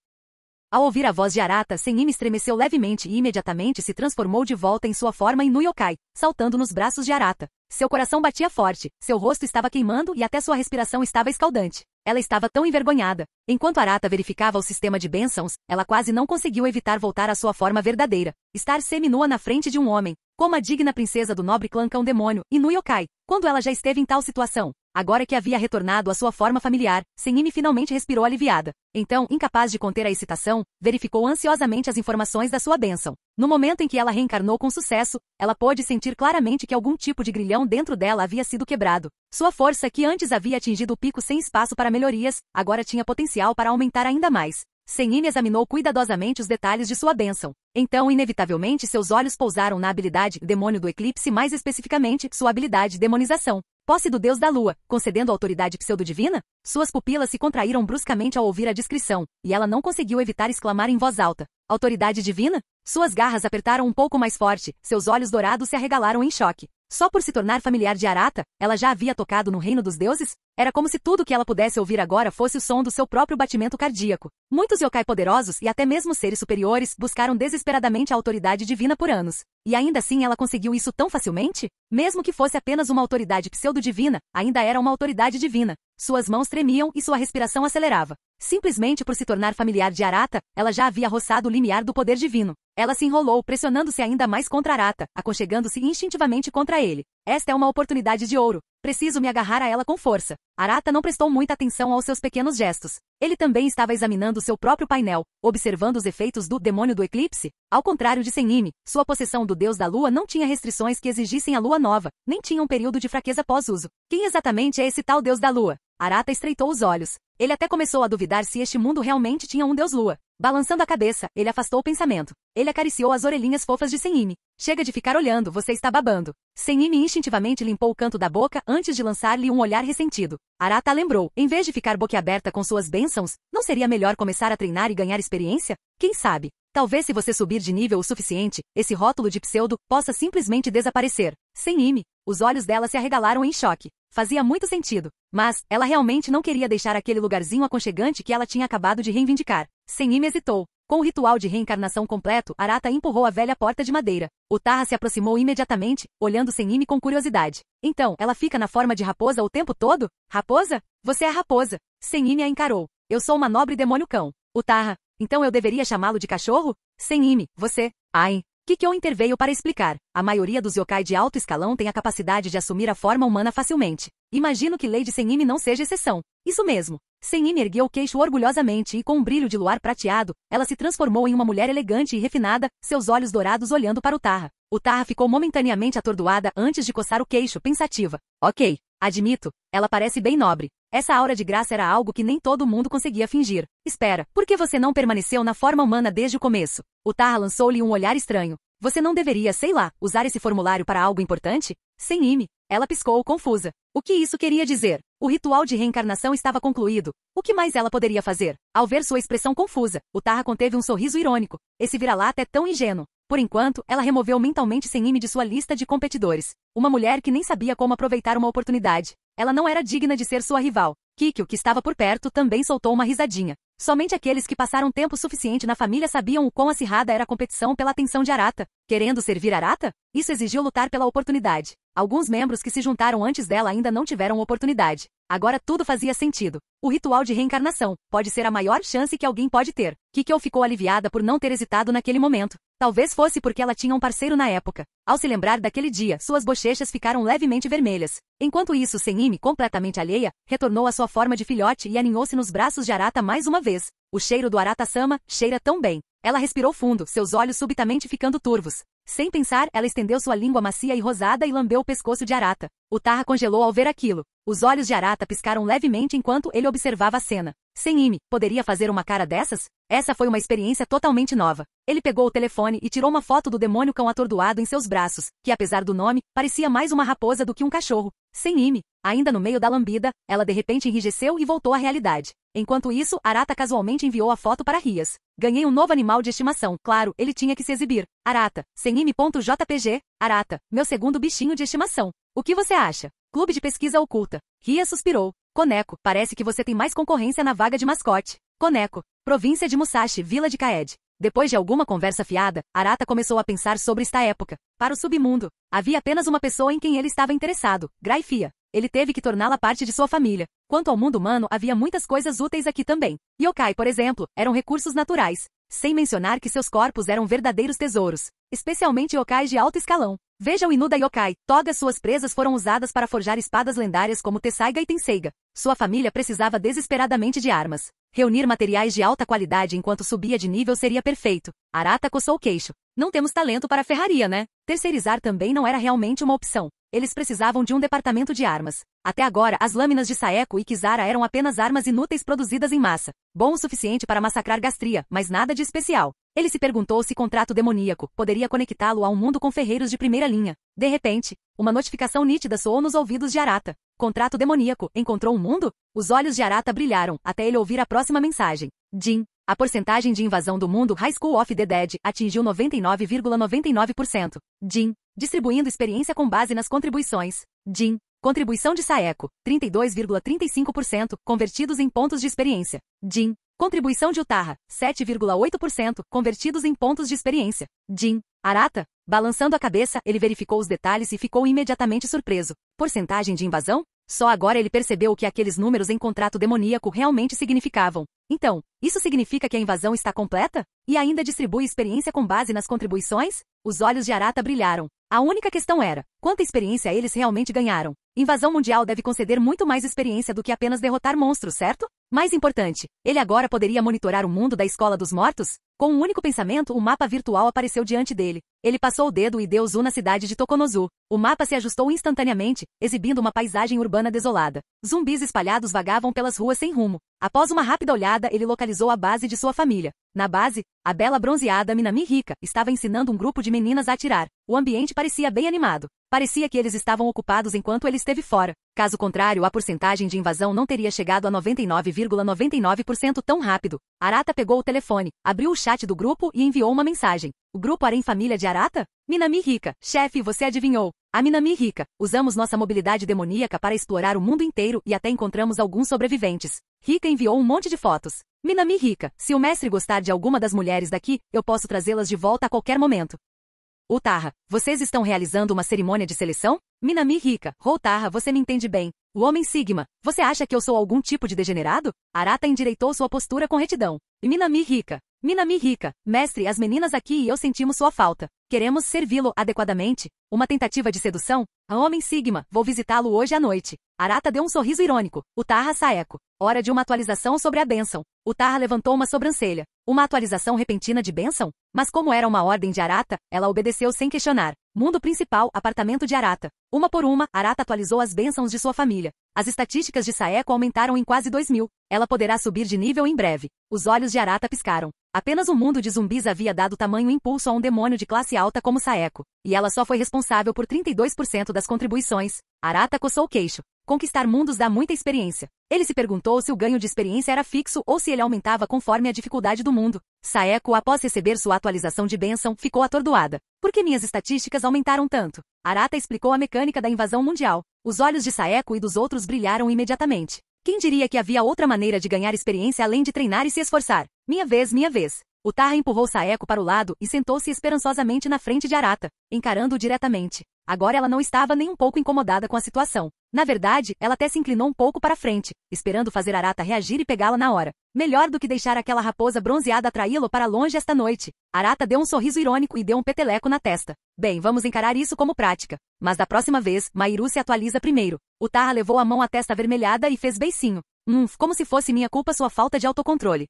Ao ouvir a voz de Arata, Senimi estremeceu levemente e imediatamente se transformou de volta em sua forma Inu Yokai, saltando nos braços de Arata. Seu coração batia forte, seu rosto estava queimando e até sua respiração estava escaldante. Ela estava tão envergonhada. Enquanto Arata verificava o sistema de bênçãos, ela quase não conseguiu evitar voltar à sua forma verdadeira. Estar seminua na frente de um homem, como a digna princesa do nobre clã Cão Demônio, Inu Yokai, quando ela já esteve em tal situação. Agora que havia retornado à sua forma familiar, Senimi finalmente respirou aliviada. Então, incapaz de conter a excitação, verificou ansiosamente as informações da sua bênção. No momento em que ela reencarnou com sucesso, ela pôde sentir claramente que algum tipo de grilhão dentro dela havia sido quebrado. Sua força, que antes havia atingido o pico sem espaço para melhorias, agora tinha potencial para aumentar ainda mais. Senimi examinou cuidadosamente os detalhes de sua bênção. Então, inevitavelmente, seus olhos pousaram na habilidade Demônio do Eclipse, mais especificamente, sua habilidade Demonização. Posse do Deus da Lua, concedendo autoridade pseudodivina? Suas pupilas se contraíram bruscamente ao ouvir a descrição, e ela não conseguiu evitar exclamar em voz alta. Autoridade divina? Suas garras apertaram um pouco mais forte, seus olhos dourados se arregalaram em choque. Só por se tornar familiar de Arata, ela já havia tocado no reino dos deuses? Era como se tudo que ela pudesse ouvir agora fosse o som do seu próprio batimento cardíaco. Muitos yokai poderosos e até mesmo seres superiores buscaram desesperadamente a autoridade divina por anos. E ainda assim ela conseguiu isso tão facilmente? Mesmo que fosse apenas uma autoridade pseudo-divina, ainda era uma autoridade divina. Suas mãos tremiam e sua respiração acelerava. Simplesmente por se tornar familiar de Arata, ela já havia roçado o limiar do poder divino. Ela se enrolou, pressionando-se ainda mais contra Arata, aconchegando-se instintivamente contra ele. Esta é uma oportunidade de ouro. Preciso me agarrar a ela com força. Arata não prestou muita atenção aos seus pequenos gestos. Ele também estava examinando seu próprio painel, observando os efeitos do demônio do eclipse. Ao contrário de Senime, sua possessão do deus da lua não tinha restrições que exigissem a lua nova, nem tinha um período de fraqueza pós-uso. Quem exatamente é esse tal deus da lua? Arata estreitou os olhos. Ele até começou a duvidar se este mundo realmente tinha um deus lua. Balançando a cabeça, ele afastou o pensamento. Ele acariciou as orelhinhas fofas de Senime. Chega de ficar olhando, você está babando. Senime instintivamente limpou o canto da boca antes de lançar-lhe um olhar ressentido. Arata lembrou, em vez de ficar boquiaberta com suas bênçãos, não seria melhor começar a treinar e ganhar experiência? Quem sabe? Talvez se você subir de nível o suficiente, esse rótulo de pseudo possa simplesmente desaparecer. Senime. Os olhos dela se arregalaram em choque. Fazia muito sentido. Mas, ela realmente não queria deixar aquele lugarzinho aconchegante que ela tinha acabado de reivindicar. Senime hesitou. Com o ritual de reencarnação completo, Arata empurrou a velha porta de madeira. O Tarra se aproximou imediatamente, olhando Senime com curiosidade. Então, ela fica na forma de raposa o tempo todo? Raposa? Você é raposa. Senime a encarou. Eu sou uma nobre demônio-cão. O Tarra. Então eu deveria chamá-lo de cachorro? Senime, você. Ai. Kikyo interveio para explicar. A maioria dos yokai de alto escalão tem a capacidade de assumir a forma humana facilmente. Imagino que Lady Senime não seja exceção. Isso mesmo. Senime ergueu o queixo orgulhosamente e com um brilho de luar prateado, ela se transformou em uma mulher elegante e refinada, seus olhos dourados olhando para o Tarra. O Tarra ficou momentaneamente atordoada antes de coçar o queixo, pensativa. Ok. Admito, ela parece bem nobre. Essa aura de graça era algo que nem todo mundo conseguia fingir. Espera, por que você não permaneceu na forma humana desde o começo? O Tarra lançou-lhe um olhar estranho. Você não deveria, sei lá, usar esse formulário para algo importante? Senime. Ela piscou, confusa. O que isso queria dizer? O ritual de reencarnação estava concluído. O que mais ela poderia fazer? Ao ver sua expressão confusa, o Tarra conteve um sorriso irônico. Esse vira-lata é tão ingênuo. Por enquanto, ela removeu mentalmente Senime de sua lista de competidores. Uma mulher que nem sabia como aproveitar uma oportunidade. Ela não era digna de ser sua rival. Kikyo, que estava por perto, também soltou uma risadinha. Somente aqueles que passaram tempo suficiente na família sabiam o quão acirrada era a competição pela atenção de Arata. Querendo servir Arata? Isso exigiu lutar pela oportunidade. Alguns membros que se juntaram antes dela ainda não tiveram oportunidade. Agora tudo fazia sentido. O ritual de reencarnação pode ser a maior chance que alguém pode ter. Kikyo ficou aliviada por não ter hesitado naquele momento. Talvez fosse porque ela tinha um parceiro na época. Ao se lembrar daquele dia, suas bochechas ficaram levemente vermelhas. Enquanto isso, Senime, completamente alheia, retornou à sua forma de filhote e aninhou-se nos braços de Arata mais uma vez. O cheiro do Arata-sama cheira tão bem. Ela respirou fundo, seus olhos subitamente ficando turvos. Sem pensar, ela estendeu sua língua macia e rosada e lambeu o pescoço de Arata. O Tarra congelou ao ver aquilo. Os olhos de Arata piscaram levemente enquanto ele observava a cena. Senime, poderia fazer uma cara dessas? Essa foi uma experiência totalmente nova. Ele pegou o telefone e tirou uma foto do demônio-cão atordoado em seus braços, que apesar do nome, parecia mais uma raposa do que um cachorro. Senime. Ainda no meio da lambida, ela de repente enrijeceu e voltou à realidade. Enquanto isso, Arata casualmente enviou a foto para Rias. Ganhei um novo animal de estimação. Claro, ele tinha que se exibir. Arata. Senime.jpg. Arata. Meu segundo bichinho de estimação. O que você acha? Clube de pesquisa oculta. Rias suspirou. Koneko. Parece que você tem mais concorrência na vaga de mascote. Koneko. Província de Musashi, Vila de Kaed. Depois de alguma conversa fiada, Arata começou a pensar sobre esta época. Para o submundo, havia apenas uma pessoa em quem ele estava interessado, Graifia. Ele teve que torná-la parte de sua família. Quanto ao mundo humano, havia muitas coisas úteis aqui também. Yokai, por exemplo, eram recursos naturais. Sem mencionar que seus corpos eram verdadeiros tesouros. Especialmente yokais de alto escalão. Veja o Inuda Yokai. Todas suas presas foram usadas para forjar espadas lendárias como Tessaiga e Tenseiga. Sua família precisava desesperadamente de armas. Reunir materiais de alta qualidade enquanto subia de nível seria perfeito. Arata coçou o queixo. Não temos talento para ferraria, né? Terceirizar também não era realmente uma opção. Eles precisavam de um departamento de armas. Até agora, as lâminas de Saeko e Kizara eram apenas armas inúteis produzidas em massa. Bom o suficiente para massacrar Gastria, mas nada de especial. Ele se perguntou se contrato demoníaco poderia conectá-lo a um mundo com ferreiros de primeira linha. De repente, uma notificação nítida soou nos ouvidos de Arata. Contrato demoníaco, encontrou um mundo? Os olhos de Arata brilharam, até ele ouvir a próxima mensagem. Jin. A porcentagem de invasão do mundo High School of the Dead atingiu 99,99%. Jin. Distribuindo experiência com base nas contribuições. Jin. Contribuição de Saeko, 32,35%, convertidos em pontos de experiência. Jin. Contribuição de Utarra, 7,8%, convertidos em pontos de experiência. Jin. Arata. Balançando a cabeça, ele verificou os detalhes e ficou imediatamente surpreso. Porcentagem de invasão? Só agora ele percebeu o que aqueles números em contrato demoníaco realmente significavam. Então, isso significa que a invasão está completa? E ainda distribui experiência com base nas contribuições? Os olhos de Arata brilharam. A única questão era, quanta experiência eles realmente ganharam? Invasão mundial deve conceder muito mais experiência do que apenas derrotar monstros, certo? Mais importante, ele agora poderia monitorar o mundo da Escola dos Mortos? Com um único pensamento, o mapa virtual apareceu diante dele. Ele passou o dedo e deu zoom na cidade de Tokonozu. O mapa se ajustou instantaneamente, exibindo uma paisagem urbana desolada. Zumbis espalhados vagavam pelas ruas sem rumo. Após uma rápida olhada, ele localizou a base de sua família. Na base, a bela bronzeada Minami Rika estava ensinando um grupo de meninas a atirar. O ambiente parecia bem animado. Parecia que eles estavam ocupados enquanto ele esteve fora. Caso contrário, a porcentagem de invasão não teria chegado a 99,99% tão rápido. Arata pegou o telefone, abriu o chat do grupo e enviou uma mensagem. O grupo era em família de Arata? Minami Rika, chefe, você adivinhou. A Minami Rika, usamos nossa mobilidade demoníaca para explorar o mundo inteiro e até encontramos alguns sobreviventes. Rika enviou um monte de fotos. Minami Rika, se o mestre gostar de alguma das mulheres daqui, eu posso trazê-las de volta a qualquer momento. Utarra, vocês estão realizando uma cerimônia de seleção? Minami Rika, Utarra, você me entende bem. O homem Sigma, você acha que eu sou algum tipo de degenerado? Arata endireitou sua postura com retidão. Minami Rika, mestre, as meninas aqui e eu sentimos sua falta. Queremos servi-lo adequadamente. Uma tentativa de sedução? A homem Sigma, vou visitá-lo hoje à noite. Arata deu um sorriso irônico. Utarra Saeko. Hora de uma atualização sobre a bênção. Utarra levantou uma sobrancelha. Uma atualização repentina de bênção? Mas como era uma ordem de Arata, ela obedeceu sem questionar. Mundo principal, apartamento de Arata. Uma por uma, Arata atualizou as bênçãos de sua família. As estatísticas de Saeko aumentaram em quase 2.000. Ela poderá subir de nível em breve. Os olhos de Arata piscaram. Apenas o mundo de zumbis havia dado tamanho impulso a um demônio de classe alta como Saeko. E ela só foi responsável por 32% das contribuições. Arata coçou o queixo. Conquistar mundos dá muita experiência. Ele se perguntou se o ganho de experiência era fixo ou se ele aumentava conforme a dificuldade do mundo. Saeko, após receber sua atualização de bênção, ficou atordoada. Por que minhas estatísticas aumentaram tanto? Arata explicou a mecânica da invasão mundial. Os olhos de Saeko e dos outros brilharam imediatamente. Quem diria que havia outra maneira de ganhar experiência além de treinar e se esforçar? Minha vez, minha vez. Utarra empurrou Saeko para o lado e sentou-se esperançosamente na frente de Arata, encarando-o diretamente. Agora ela não estava nem um pouco incomodada com a situação. Na verdade, ela até se inclinou um pouco para frente, esperando fazer Arata reagir e pegá-la na hora. Melhor do que deixar aquela raposa bronzeada atraí-lo para longe esta noite. Arata deu um sorriso irônico e deu um peteleco na testa. Bem, vamos encarar isso como prática. Mas da próxima vez, Mairu se atualiza primeiro. Utarra levou a mão à testa avermelhada e fez beicinho. Como se fosse minha culpa sua falta de autocontrole.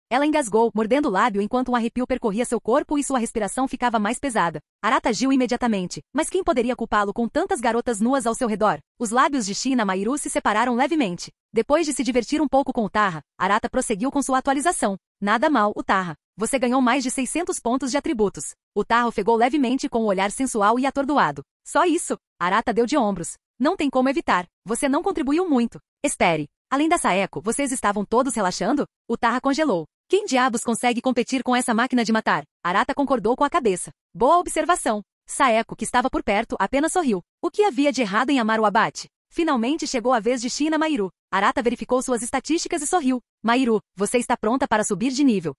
Ela engasgou, mordendo o lábio enquanto um arrepio percorria seu corpo e sua respiração ficava mais pesada. Arata agiu imediatamente. Mas quem poderia culpá-lo com tantas garotas nuas ao seu redor? Os lábios de Shina Mairu se separaram levemente. Depois de se divertir um pouco com Utarra, Arata prosseguiu com sua atualização. Nada mal, Utarra. Você ganhou mais de 600 pontos de atributos. Utarra ofegou levemente com um olhar sensual e atordoado. Só isso? Arata deu de ombros. Não tem como evitar. Você não contribuiu muito. Espere. Além da Saeko, vocês estavam todos relaxando? Utarra congelou. Quem diabos consegue competir com essa máquina de matar? Arata concordou com a cabeça. Boa observação. Saeko, que estava por perto, apenas sorriu. O que havia de errado em amar o abate? Finalmente chegou a vez de Shina Mairu. Arata verificou suas estatísticas e sorriu. Mairu, você está pronta para subir de nível.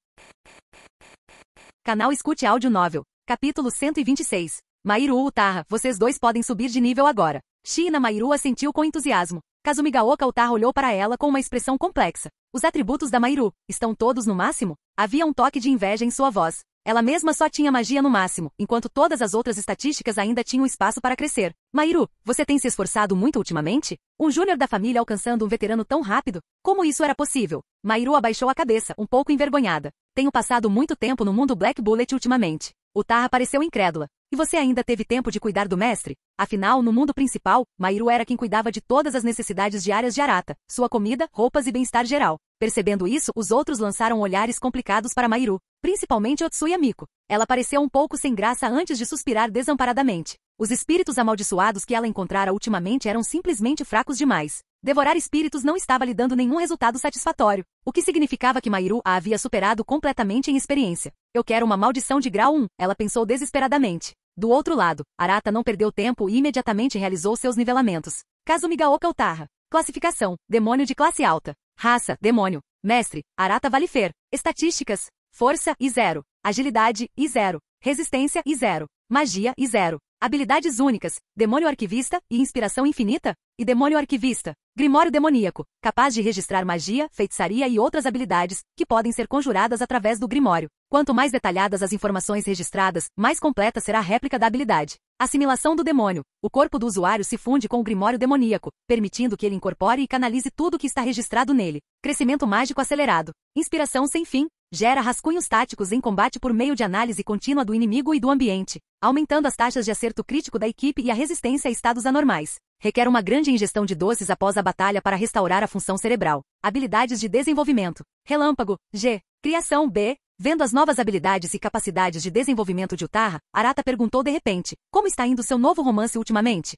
Canal Escute Áudio Novel. Capítulo 126. Mairu Utarra, vocês dois podem subir de nível agora. Shina Mairu assentiu com entusiasmo. Kazumigaoka Utarra olhou para ela com uma expressão complexa. Os atributos da Mairu estão todos no máximo? Havia um toque de inveja em sua voz. Ela mesma só tinha magia no máximo, enquanto todas as outras estatísticas ainda tinham espaço para crescer. Mairu, você tem se esforçado muito ultimamente? Um júnior da família alcançando um veterano tão rápido? Como isso era possível? Mairu abaixou a cabeça, um pouco envergonhada. Tenho passado muito tempo no mundo Black Bullet ultimamente. Utarra pareceu incrédula. E você ainda teve tempo de cuidar do mestre? Afinal, no mundo principal, Mairu era quem cuidava de todas as necessidades diárias de Arata, sua comida, roupas e bem-estar geral. Percebendo isso, os outros lançaram olhares complicados para Mairu, principalmente Otsuya Miko. Ela pareceu um pouco sem graça antes de suspirar desamparadamente. Os espíritos amaldiçoados que ela encontrara ultimamente eram simplesmente fracos demais. Devorar espíritos não estava lhe dando nenhum resultado satisfatório, o que significava que Mairu a havia superado completamente em experiência. Eu quero uma maldição de grau 1, ela pensou desesperadamente. Do outro lado, Arata não perdeu tempo e imediatamente realizou seus nivelamentos. Kazumigaoka Utarra. Classificação: demônio de classe alta. Raça: demônio. Mestre, Arata Valifer. Estatísticas. Força, I0. Agilidade, I0. Resistência, I0. Magia, I0. Habilidades únicas, Demônio Arquivista e Inspiração Infinita, e Demônio Arquivista, Grimório Demoníaco, capaz de registrar magia, feitiçaria e outras habilidades, que podem ser conjuradas através do Grimório. Quanto mais detalhadas as informações registradas, mais completa será a réplica da habilidade. Assimilação do demônio. O corpo do usuário se funde com o Grimório Demoníaco, permitindo que ele incorpore e canalize tudo o que está registrado nele. Crescimento mágico acelerado. Inspiração sem fim. Gera rascunhos táticos em combate por meio de análise contínua do inimigo e do ambiente, aumentando as taxas de acerto crítico da equipe e a resistência a estados anormais. Requer uma grande ingestão de doces após a batalha para restaurar a função cerebral. Habilidades de desenvolvimento. Relâmpago, G. Criação, B. Vendo as novas habilidades e capacidades de desenvolvimento de Utarra, Arata perguntou de repente, como está indo seu novo romance ultimamente?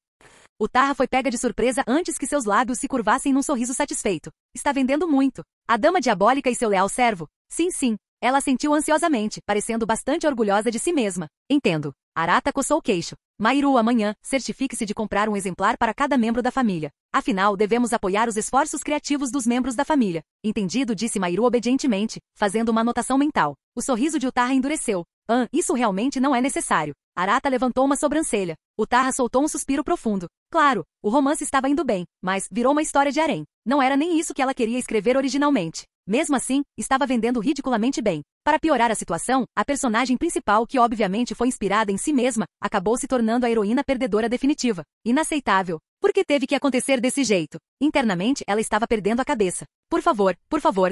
Utarra foi pega de surpresa antes que seus lábios se curvassem num sorriso satisfeito. Está vendendo muito. A dama diabólica e seu leal servo? Sim, sim. Ela assentiu ansiosamente, parecendo bastante orgulhosa de si mesma. Entendo. Arata coçou o queixo. Mairu, amanhã, certifique-se de comprar um exemplar para cada membro da família. Afinal, devemos apoiar os esforços criativos dos membros da família. Entendido, disse Mairu obedientemente, fazendo uma anotação mental. O sorriso de Utarra endureceu. Isso realmente não é necessário. Arata levantou uma sobrancelha. Utarra soltou um suspiro profundo. Claro, o romance estava indo bem, mas virou uma história de harém. Não era nem isso que ela queria escrever originalmente. Mesmo assim, estava vendendo ridiculamente bem. Para piorar a situação, a personagem principal, que obviamente foi inspirada em si mesma, acabou se tornando a heroína perdedora definitiva. Inaceitável. Por que teve que acontecer desse jeito? Internamente, ela estava perdendo a cabeça. Por favor,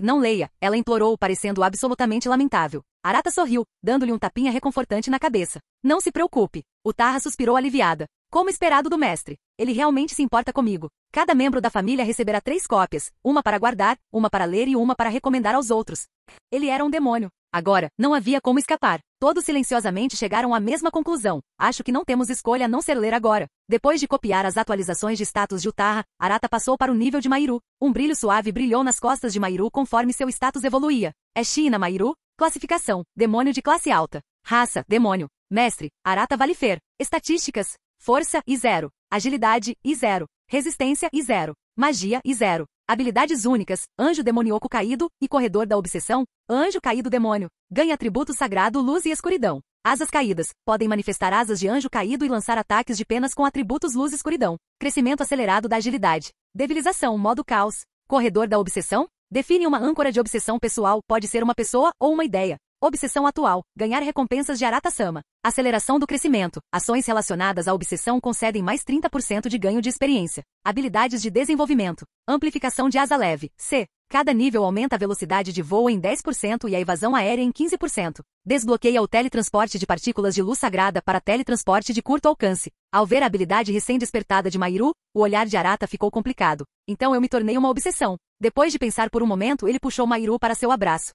não leia, ela implorou, parecendo absolutamente lamentável. Arata sorriu, dando-lhe um tapinha reconfortante na cabeça. Não se preocupe. Utarra suspirou aliviada. Como esperado do mestre. Ele realmente se importa comigo. Cada membro da família receberá 3 cópias, uma para guardar, uma para ler e uma para recomendar aos outros. Ele era um demônio. Agora, não havia como escapar. Todos silenciosamente chegaram à mesma conclusão. Acho que não temos escolha a não ser ler agora. Depois de copiar as atualizações de status de Utarra, Arata passou para o nível de Mairu. Um brilho suave brilhou nas costas de Mairu conforme seu status evoluía. É China Mairu? Classificação: demônio de classe alta. Raça: demônio. Mestre: Arata Valifer. Estatísticas: força, I0. Agilidade, I0. Resistência, I0. Magia, I0. Habilidades únicas: Anjo Demoníaco Caído e Corredor da Obsessão. Anjo Caído Demônio. Ganha atributo sagrado Luz e Escuridão. Asas caídas. Podem manifestar asas de anjo caído e lançar ataques de penas com atributos Luz e Escuridão. Crescimento acelerado da agilidade. Debilização, modo caos. Corredor da Obsessão. Define uma âncora de obsessão pessoal, pode ser uma pessoa ou uma ideia. Obsessão atual. Ganhar recompensas de Arata-sama. Aceleração do crescimento. Ações relacionadas à obsessão concedem mais 30% de ganho de experiência. Habilidades de desenvolvimento. Amplificação de asa leve. C. Cada nível aumenta a velocidade de voo em 10% e a evasão aérea em 15%. Desbloqueia o teletransporte de partículas de luz sagrada para teletransporte de curto alcance. Ao ver a habilidade recém-despertada de Mairu, o olhar de Arata ficou complicado. Então eu me tornei uma obsessão. Depois de pensar por um momento, ele puxou Mairu para seu abraço.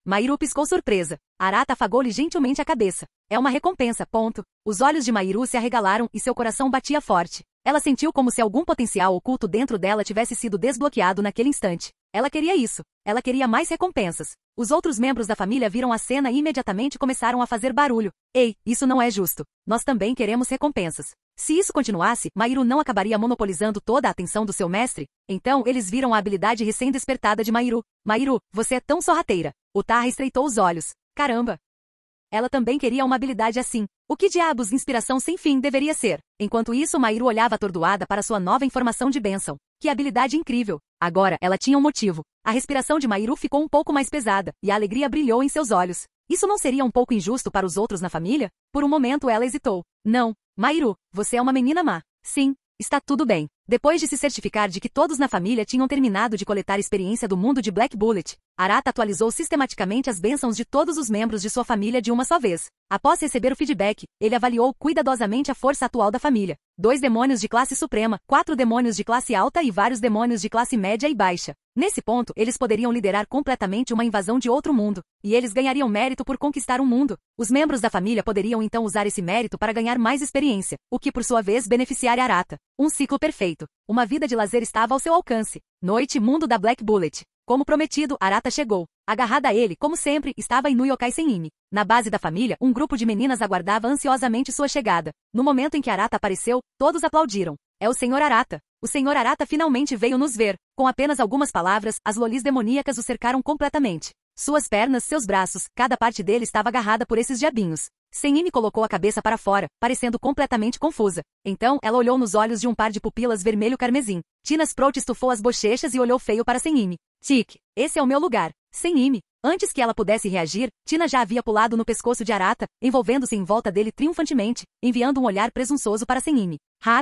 Mairu piscou surpresa. Arata afagou-lhe gentilmente a cabeça. É uma recompensa, ponto. Os olhos de Mairu se arregalaram e seu coração batia forte. Ela sentiu como se algum potencial oculto dentro dela tivesse sido desbloqueado naquele instante. Ela queria isso. Ela queria mais recompensas. Os outros membros da família viram a cena e imediatamente começaram a fazer barulho. Ei, isso não é justo. Nós também queremos recompensas. Se isso continuasse, Mairu não acabaria monopolizando toda a atenção do seu mestre? Então, eles viram a habilidade recém-despertada de Mairu. Mairu, você é tão sorrateira. Utarra estreitou os olhos. Caramba! Ela também queria uma habilidade assim. O que diabos inspiração sem fim deveria ser? Enquanto isso, Mairu olhava atordoada para sua nova informação de bênção. Que habilidade incrível! Agora, ela tinha um motivo. A respiração de Mairu ficou um pouco mais pesada, e a alegria brilhou em seus olhos. Isso não seria um pouco injusto para os outros na família? Por um momento ela hesitou. Não. Mairu, você é uma menina má. Sim, está tudo bem. Depois de se certificar de que todos na família tinham terminado de coletar experiência do mundo de Black Bullet, Arata atualizou sistematicamente as bênçãos de todos os membros de sua família de uma só vez. Após receber o feedback, ele avaliou cuidadosamente a força atual da família. 2 demônios de classe suprema, 4 demônios de classe alta e vários demônios de classe média e baixa. Nesse ponto, eles poderiam liderar completamente uma invasão de outro mundo, e eles ganhariam mérito por conquistar um mundo. Os membros da família poderiam então usar esse mérito para ganhar mais experiência, o que por sua vez beneficiaria Arata. Um ciclo perfeito. Uma vida de lazer estava ao seu alcance. Noite, mundo da Black Bullet. Como prometido, Arata chegou. Agarrada a ele, como sempre, estava Inu Yokai Senimi. Na base da família, um grupo de meninas aguardava ansiosamente sua chegada. No momento em que Arata apareceu, todos aplaudiram. É o Sr. Arata. O Sr. Arata finalmente veio nos ver. Com apenas algumas palavras, as lolis demoníacas o cercaram completamente. Suas pernas, seus braços, cada parte dele estava agarrada por esses diabinhos. Senime colocou a cabeça para fora, parecendo completamente confusa. Então, ela olhou nos olhos de um par de pupilas vermelho-carmesim. Tina Sprout estufou as bochechas e olhou feio para Senime. Tic, esse é o meu lugar. Senime. Antes que ela pudesse reagir, Tina já havia pulado no pescoço de Arata, envolvendo-se em volta dele triunfantemente, enviando um olhar presunçoso para Senime.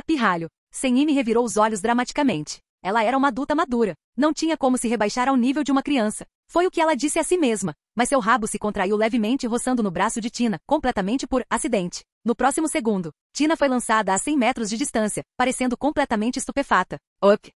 Pirralho. Senime revirou os olhos dramaticamente. Ela era uma adulta madura. Não tinha como se rebaixar ao nível de uma criança. Foi o que ela disse a si mesma, mas seu rabo se contraiu levemente roçando no braço de Tina, completamente por acidente. No próximo segundo, Tina foi lançada a 100 metros de distância, parecendo completamente estupefata.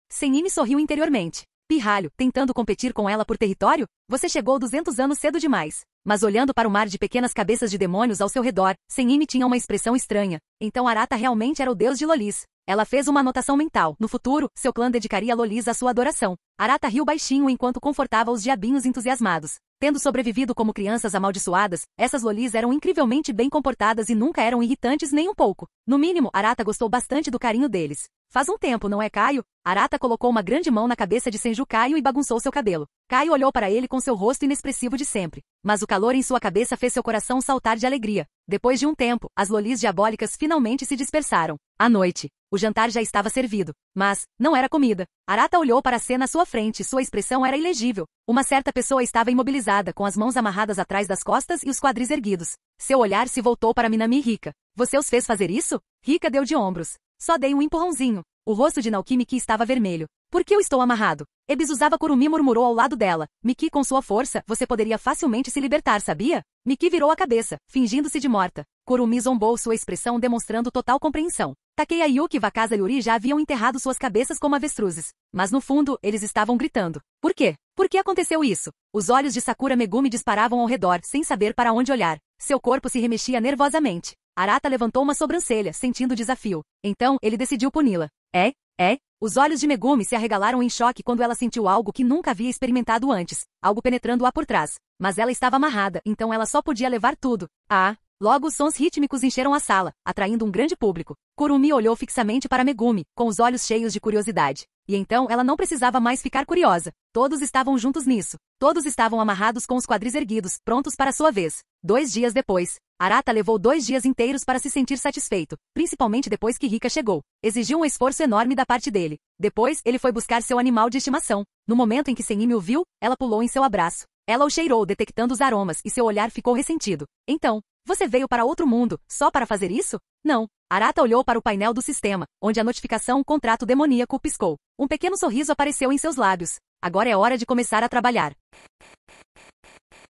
Senime sorriu interiormente. Pirralho, tentando competir com ela por território? Você chegou 200 anos cedo demais. Mas olhando para o mar de pequenas cabeças de demônios ao seu redor, Senime tinha uma expressão estranha. Então Arata realmente era o deus de lolis. Ela fez uma anotação mental. No futuro, seu clã dedicaria lolis à sua adoração. Arata riu baixinho enquanto confortava os diabinhos entusiasmados. Tendo sobrevivido como crianças amaldiçoadas, essas lolis eram incrivelmente bem comportadas e nunca eram irritantes nem um pouco. No mínimo, Arata gostou bastante do carinho deles. Faz um tempo, não é, Caio? Arata colocou uma grande mão na cabeça de Senju Caio e bagunçou seu cabelo. Caio olhou para ele com seu rosto inexpressivo de sempre. Mas o calor em sua cabeça fez seu coração saltar de alegria. Depois de um tempo, as lolis diabólicas finalmente se dispersaram. À noite, o jantar já estava servido. Mas, não era comida. Arata olhou para a cena à sua frente, sua expressão era ilegível. Uma certa pessoa estava imobilizada, com as mãos amarradas atrás das costas e os quadris erguidos. Seu olhar se voltou para Minami e Rika. Você os fez fazer isso? Rika deu de ombros. Só dei um empurrãozinho. O rosto de Naoki Miki estava vermelho. Por que eu estou amarrado? Ebisusava Kurumi murmurou ao lado dela. Miki, com sua força, você poderia facilmente se libertar, sabia? Miki virou a cabeça, fingindo-se de morta. Kurumi zombou sua expressão demonstrando total compreensão. Takeya Yuki e Wakasa Yuri já haviam enterrado suas cabeças como avestruzes. Mas no fundo, eles estavam gritando. Por quê? Por que aconteceu isso? Os olhos de Sakura Megumi disparavam ao redor, sem saber para onde olhar. Seu corpo se remexia nervosamente. Arata levantou uma sobrancelha, sentindo o desafio. Então, ele decidiu puni-la. Os olhos de Megumi se arregalaram em choque quando ela sentiu algo que nunca havia experimentado antes. Algo penetrando-a por trás. Mas ela estava amarrada, então ela só podia levar tudo. Logo os sons rítmicos encheram a sala, atraindo um grande público. Kurumi olhou fixamente para Megumi, com os olhos cheios de curiosidade. E então ela não precisava mais ficar curiosa. Todos estavam juntos nisso. Todos estavam amarrados com os quadris erguidos, prontos para sua vez. 2 dias depois, Arata levou 2 dias inteiros para se sentir satisfeito, principalmente depois que Rika chegou. Exigiu um esforço enorme da parte dele. Depois, ele foi buscar seu animal de estimação. No momento em que Senime o viu, ela pulou em seu abraço. Ela o cheirou, detectando os aromas, e seu olhar ficou ressentido. Então, você veio para outro mundo, só para fazer isso? Não. Arata olhou para o painel do sistema, onde a notificação Contrato Demoníaco piscou. Um pequeno sorriso apareceu em seus lábios. Agora é hora de começar a trabalhar.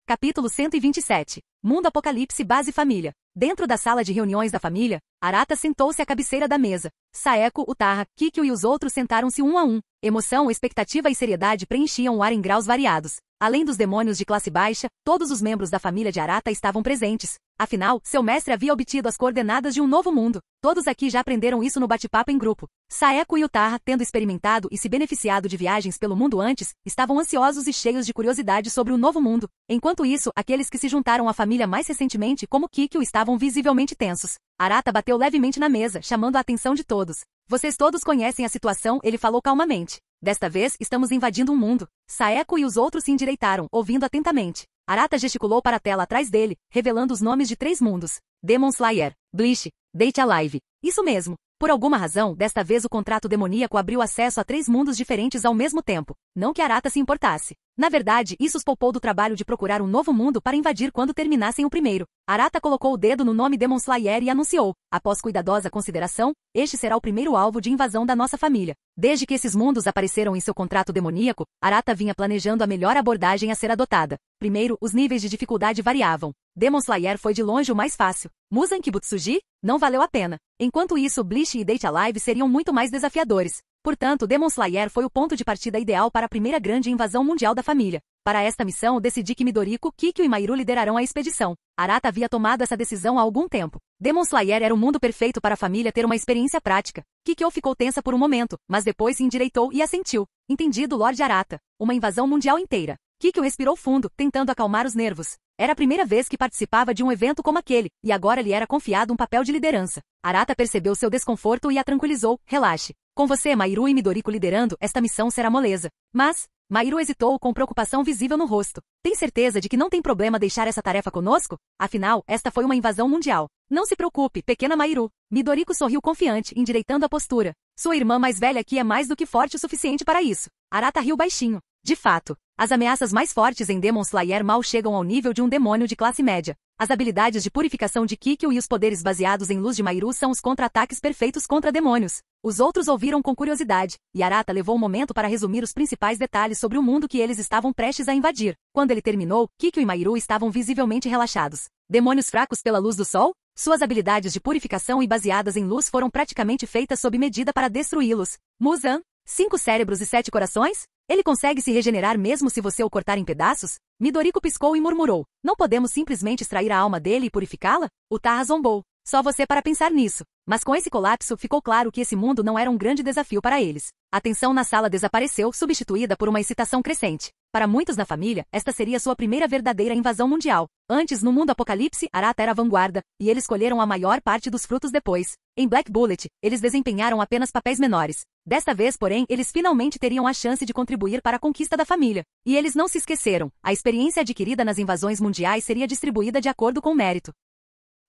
Capítulo 127. Mundo Apocalipse Base Família. Dentro da sala de reuniões da família, Arata sentou-se à cabeceira da mesa. Saeko, Utaha, Kikyo e os outros sentaram-se um a um. Emoção, expectativa e seriedade preenchiam o ar em graus variados. Além dos demônios de classe baixa, todos os membros da família de Arata estavam presentes. Afinal, seu mestre havia obtido as coordenadas de um novo mundo. Todos aqui já aprenderam isso no bate-papo em grupo. Saeko e Utaha, tendo experimentado e se beneficiado de viagens pelo mundo antes, estavam ansiosos e cheios de curiosidade sobre o novo mundo. Enquanto isso, aqueles que se juntaram à família mais recentemente, como Kikyo, estavam visivelmente tensos. Arata bateu levemente na mesa, chamando a atenção de todos. Vocês todos conhecem a situação, ele falou calmamente. Desta vez, estamos invadindo um mundo. Saeko e os outros se endireitaram, ouvindo atentamente. Arata gesticulou para a tela atrás dele, revelando os nomes de 3 mundos. Demon Slayer, Bleach, Date Alive. Isso mesmo. Por alguma razão, desta vez o contrato demoníaco abriu acesso a 3 mundos diferentes ao mesmo tempo. Não que Arata se importasse. Na verdade, isso os poupou do trabalho de procurar um novo mundo para invadir quando terminassem o primeiro. Arata colocou o dedo no nome Demon Slayer e anunciou. Após cuidadosa consideração, este será o primeiro alvo de invasão da nossa família. Desde que esses mundos apareceram em seu contrato demoníaco, Arata vinha planejando a melhor abordagem a ser adotada. Primeiro, os níveis de dificuldade variavam. Demon Slayer foi de longe o mais fácil. Muzan Kibutsuji? Não valeu a pena. Enquanto isso, Bleach e Date Alive seriam muito mais desafiadores. Portanto, Demon Slayer foi o ponto de partida ideal para a primeira grande invasão mundial da família. Para esta missão, decidi que Midoriko, Kikyo e Mairu liderarão a expedição. Arata havia tomado essa decisão há algum tempo. Demon Slayer era o mundo perfeito para a família ter uma experiência prática. Kikyo ficou tensa por um momento, mas depois se endireitou e assentiu. Entendido, Lord Arata. Uma invasão mundial inteira. Kikyo respirou fundo, tentando acalmar os nervos. Era a primeira vez que participava de um evento como aquele, e agora lhe era confiado um papel de liderança. Arata percebeu seu desconforto e a tranquilizou. Relaxe. Com você, Mahiru e Midoriko liderando, esta missão será moleza. Mas, Mahiru hesitou com preocupação visível no rosto. Tem certeza de que não tem problema deixar essa tarefa conosco? Afinal, esta foi uma invasão mundial. Não se preocupe, pequena Mahiru. Midoriko sorriu confiante, endireitando a postura. Sua irmã mais velha aqui é mais do que forte o suficiente para isso. Arata riu baixinho. De fato, as ameaças mais fortes em Demon Slayer mal chegam ao nível de um demônio de classe média. As habilidades de purificação de Kikyo e os poderes baseados em luz de Mahiru são os contra-ataques perfeitos contra demônios. Os outros ouviram com curiosidade, e Arata levou um momento para resumir os principais detalhes sobre o mundo que eles estavam prestes a invadir. Quando ele terminou, Kikyo e Mahiru estavam visivelmente relaxados. Demônios fracos pela luz do sol? Suas habilidades de purificação e baseadas em luz foram praticamente feitas sob medida para destruí-los. Muzan? 5 cérebros e 7 corações? Ele consegue se regenerar mesmo se você o cortar em pedaços? Midoriko piscou e murmurou. Não podemos simplesmente extrair a alma dele e purificá-la? Utaha zombou. Só você para pensar nisso. Mas com esse colapso ficou claro que esse mundo não era um grande desafio para eles. A tensão na sala desapareceu, substituída por uma excitação crescente. Para muitos na família, esta seria sua primeira verdadeira invasão mundial. Antes, no mundo apocalipse, Arata era a vanguarda, e eles colheram a maior parte dos frutos depois. Em Black Bullet, eles desempenharam apenas papéis menores. Desta vez, porém, eles finalmente teriam a chance de contribuir para a conquista da família. E eles não se esqueceram. A experiência adquirida nas invasões mundiais seria distribuída de acordo com o mérito.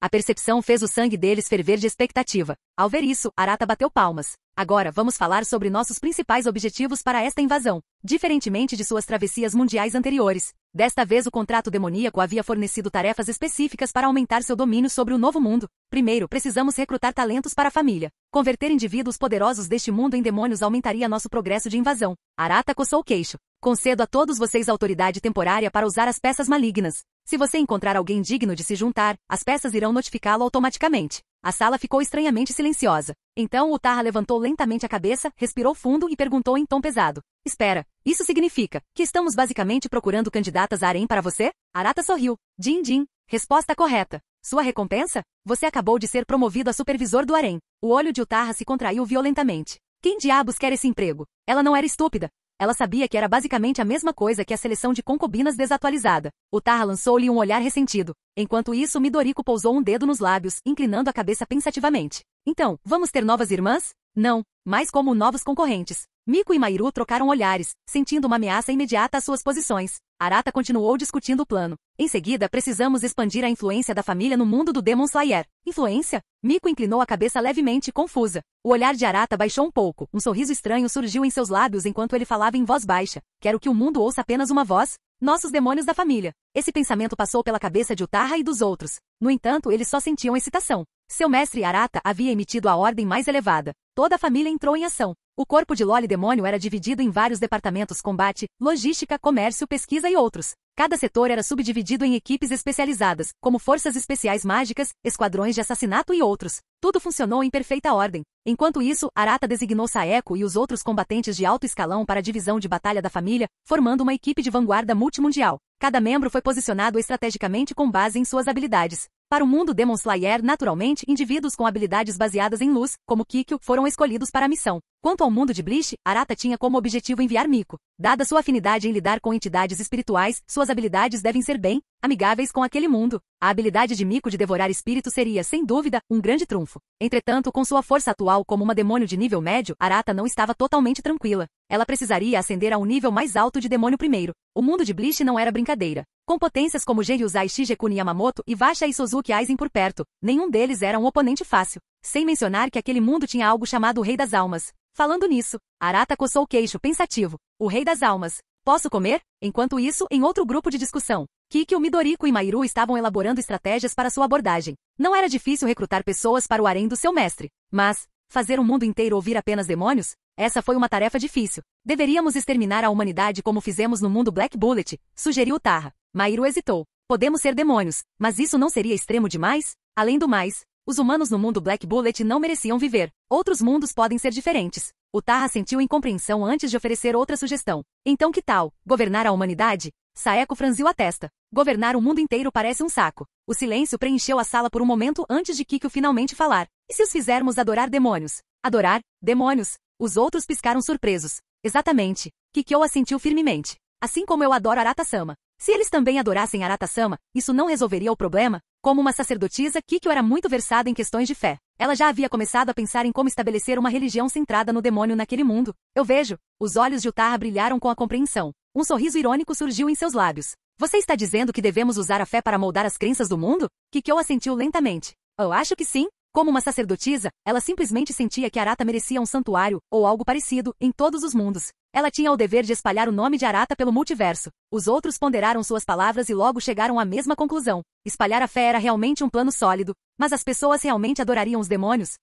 A percepção fez o sangue deles ferver de expectativa. Ao ver isso, Arata bateu palmas. Agora vamos falar sobre nossos principais objetivos para esta invasão. Diferentemente de suas travessias mundiais anteriores, desta vez o contrato demoníaco havia fornecido tarefas específicas para aumentar seu domínio sobre o novo mundo. Primeiro, precisamos recrutar talentos para a família. Converter indivíduos poderosos deste mundo em demônios aumentaria nosso progresso de invasão. Arata coçou o queixo. Concedo a todos vocês autoridade temporária para usar as peças malignas. Se você encontrar alguém digno de se juntar, as peças irão notificá-lo automaticamente. A sala ficou estranhamente silenciosa. Então Utaha levantou lentamente a cabeça, respirou fundo e perguntou em tom pesado. Espera, isso significa que estamos basicamente procurando candidatas a harém para você? Arata sorriu. Din. Resposta correta. Sua recompensa? Você acabou de ser promovido a supervisor do harém. O olho de Utaha se contraiu violentamente. Quem diabos quer esse emprego? Ela não era estúpida. Ela sabia que era basicamente a mesma coisa que a seleção de concubinas desatualizada. Utaha lançou-lhe um olhar ressentido. Enquanto isso, Midoriko pousou um dedo nos lábios, inclinando a cabeça pensativamente. Então, vamos ter novas irmãs? Não, mas como novos concorrentes. Miko e Mahiru trocaram olhares, sentindo uma ameaça imediata às suas posições. Arata continuou discutindo o plano. Em seguida, precisamos expandir a influência da família no mundo do Demon Slayer. Influência? Miko inclinou a cabeça levemente, confusa. O olhar de Arata baixou um pouco. Um sorriso estranho surgiu em seus lábios enquanto ele falava em voz baixa. Quero que o mundo ouça apenas uma voz? Nossos demônios da família. Esse pensamento passou pela cabeça de Utaha e dos outros. No entanto, eles só sentiam excitação. Seu mestre Arata havia emitido a ordem mais elevada. Toda a família entrou em ação. O corpo de Loli Demônio era dividido em vários departamentos: combate, logística, comércio, pesquisa e outros. Cada setor era subdividido em equipes especializadas, como forças especiais mágicas, esquadrões de assassinato e outros. Tudo funcionou em perfeita ordem. Enquanto isso, Arata designou Saeko e os outros combatentes de alto escalão para a divisão de batalha da família, formando uma equipe de vanguarda multimundial. Cada membro foi posicionado estrategicamente com base em suas habilidades. Para o mundo Demon Slayer, naturalmente, indivíduos com habilidades baseadas em luz, como Kikyo, foram escolhidos para a missão. Quanto ao mundo de Bleach, Arata tinha como objetivo enviar Miko. Dada sua afinidade em lidar com entidades espirituais, suas habilidades devem ser bem amigáveis com aquele mundo. A habilidade de Miko de devorar espíritos seria, sem dúvida, um grande trunfo. Entretanto, com sua força atual como uma demônio de nível médio, Arata não estava totalmente tranquila. Ela precisaria ascender a um nível mais alto de demônio primeiro. O mundo de Bleach não era brincadeira. Com potências como Genryuzai Shigekuni Yamamoto e Vasha e Suzuki Aizen por perto, nenhum deles era um oponente fácil. Sem mencionar que aquele mundo tinha algo chamado o Rei das Almas. Falando nisso, Arata coçou o queixo, pensativo. O Rei das Almas. Posso comer? Enquanto isso, em outro grupo de discussão, Kikyo, Midoriko e Mahiru estavam elaborando estratégias para sua abordagem. Não era difícil recrutar pessoas para o harém do seu mestre. Mas, fazer o mundo inteiro ouvir apenas demônios? Essa foi uma tarefa difícil. Deveríamos exterminar a humanidade como fizemos no mundo Black Bullet, sugeriu Utaha. Mahiru hesitou. Podemos ser demônios, mas isso não seria extremo demais? Além do mais, os humanos no mundo Black Bullet não mereciam viver. Outros mundos podem ser diferentes. Utaha sentiu incompreensão antes de oferecer outra sugestão. Então que tal, governar a humanidade? Saeko franziu a testa. Governar o mundo inteiro parece um saco. O silêncio preencheu a sala por um momento antes de Kikyo finalmente falar. E se os fizermos adorar demônios? Adorar? Demônios? Os outros piscaram surpresos. Exatamente. Kikyo assentiu firmemente. Assim como eu adoro Arata-sama. Se eles também adorassem Arata-sama, isso não resolveria o problema? Como uma sacerdotisa, Kikyo era muito versada em questões de fé. Ela já havia começado a pensar em como estabelecer uma religião centrada no demônio naquele mundo. Eu vejo. Os olhos de Utaha brilharam com a compreensão. Um sorriso irônico surgiu em seus lábios. Você está dizendo que devemos usar a fé para moldar as crenças do mundo? Kikyo assentiu lentamente. Eu acho que sim. Como uma sacerdotisa, ela simplesmente sentia que Arata merecia um santuário, ou algo parecido, em todos os mundos. Ela tinha o dever de espalhar o nome de Arata pelo multiverso. Os outros ponderaram suas palavras e logo chegaram à mesma conclusão. Espalhar a fé era realmente um plano sólido. Mas as pessoas realmente adorariam os demônios?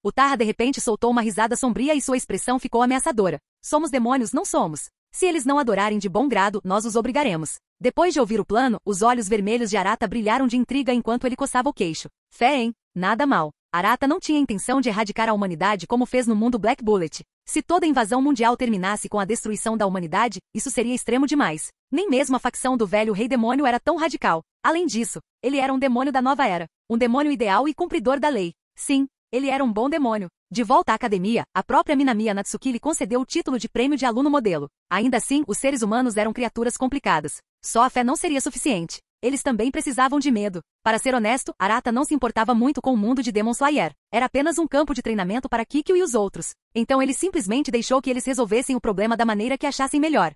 Utaha de repente soltou uma risada sombria e sua expressão ficou ameaçadora. Somos demônios, não somos. Se eles não adorarem de bom grado, nós os obrigaremos. Depois de ouvir o plano, os olhos vermelhos de Arata brilharam de intriga enquanto ele coçava o queixo. Fé, hein? Nada mal. Arata não tinha intenção de erradicar a humanidade como fez no mundo Black Bullet. Se toda a invasão mundial terminasse com a destruição da humanidade, isso seria extremo demais. Nem mesmo a facção do velho rei demônio era tão radical. Além disso, ele era um demônio da nova era. Um demônio ideal e cumpridor da lei. Sim, ele era um bom demônio. De volta à academia, a própria Minamiya Natsuki lhe concedeu o título de prêmio de aluno modelo. Ainda assim, os seres humanos eram criaturas complicadas. Só a fé não seria suficiente. Eles também precisavam de medo. Para ser honesto, Arata não se importava muito com o mundo de Demon Slayer. Era apenas um campo de treinamento para Kikyo e os outros. Então ele simplesmente deixou que eles resolvessem o problema da maneira que achassem melhor.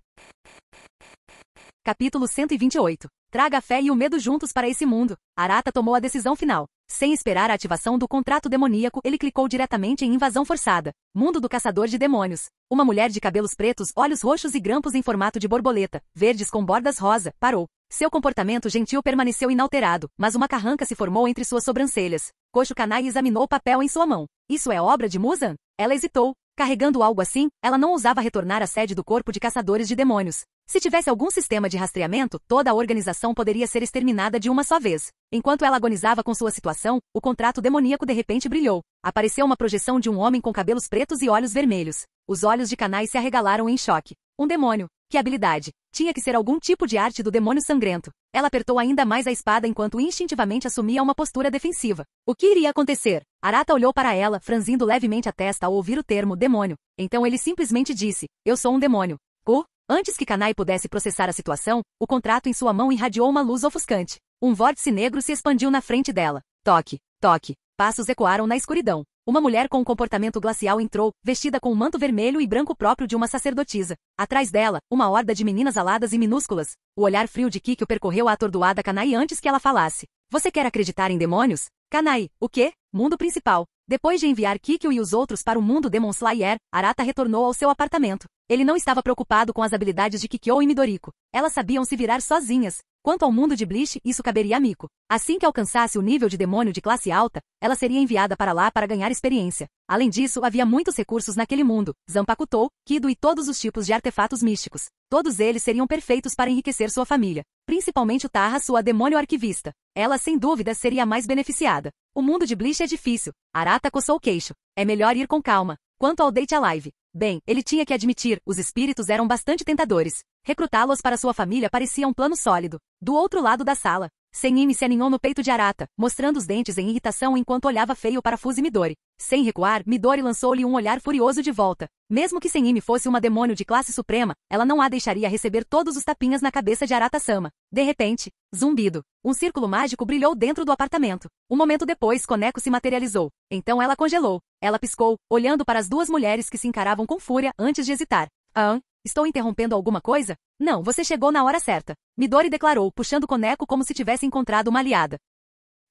Capítulo 128. Traga a fé e o medo juntos para esse mundo. Arata tomou a decisão final. Sem esperar a ativação do contrato demoníaco, ele clicou diretamente em invasão forçada. Mundo do caçador de demônios. Uma mulher de cabelos pretos, olhos roxos e grampos em formato de borboleta, verdes com bordas rosa, parou. Seu comportamento gentil permaneceu inalterado, mas uma carranca se formou entre suas sobrancelhas. Kosho Kanai examinou o papel em sua mão. Isso é obra de Muzan? Ela hesitou. Carregando algo assim, ela não ousava retornar à sede do corpo de caçadores de demônios. Se tivesse algum sistema de rastreamento, toda a organização poderia ser exterminada de uma só vez. Enquanto ela agonizava com sua situação, o contrato demoníaco de repente brilhou. Apareceu uma projeção de um homem com cabelos pretos e olhos vermelhos. Os olhos de Kanai se arregalaram em choque. Um demônio. Que habilidade! Tinha que ser algum tipo de arte do demônio sangrento. Ela apertou ainda mais a espada enquanto instintivamente assumia uma postura defensiva. O que iria acontecer? Arata olhou para ela, franzindo levemente a testa ao ouvir o termo demônio. Então ele simplesmente disse, eu sou um demônio. Antes que Kanai pudesse processar a situação, o contrato em sua mão irradiou uma luz ofuscante. Um vórtice negro se expandiu na frente dela. Toque, toque. Passos ecoaram na escuridão. Uma mulher com um comportamento glacial entrou, vestida com um manto vermelho e branco próprio de uma sacerdotisa. Atrás dela, uma horda de meninas aladas e minúsculas. O olhar frio de Kikyo percorreu a atordoada Kanai antes que ela falasse. Você quer acreditar em demônios? Kanai, o quê? Mundo principal. Depois de enviar Kikyo e os outros para o mundo Demon Slayer, Arata retornou ao seu apartamento. Ele não estava preocupado com as habilidades de Kikyo e Midoriko. Elas sabiam se virar sozinhas. Quanto ao mundo de Bleach, isso caberia a Miko. Assim que alcançasse o nível de demônio de classe alta, ela seria enviada para lá para ganhar experiência. Além disso, havia muitos recursos naquele mundo. Zanpakuto, Kido e todos os tipos de artefatos místicos. Todos eles seriam perfeitos para enriquecer sua família. Principalmente Utaha, sua demônio arquivista. Ela, sem dúvida, seria a mais beneficiada. O mundo de Bleach é difícil. Arata coçou o queixo. É melhor ir com calma. Quanto ao Date Alive, bem, ele tinha que admitir, os espíritos eram bastante tentadores. Recrutá-los para sua família parecia um plano sólido. Do outro lado da sala, Senimi se aninhou no peito de Arata, mostrando os dentes em irritação enquanto olhava feio para Fuse Midori. Sem recuar, Midori lançou-lhe um olhar furioso de volta. Mesmo que Senimi fosse uma demônio de classe suprema, ela não a deixaria receber todos os tapinhas na cabeça de Arata-sama. De repente, zumbido. Um círculo mágico brilhou dentro do apartamento. Um momento depois, Koneko se materializou. Então ela congelou. Ela piscou, olhando para as duas mulheres que se encaravam com fúria antes de hesitar. Estou interrompendo alguma coisa? Não, você chegou na hora certa. Midori declarou, puxando Koneko como se tivesse encontrado uma aliada.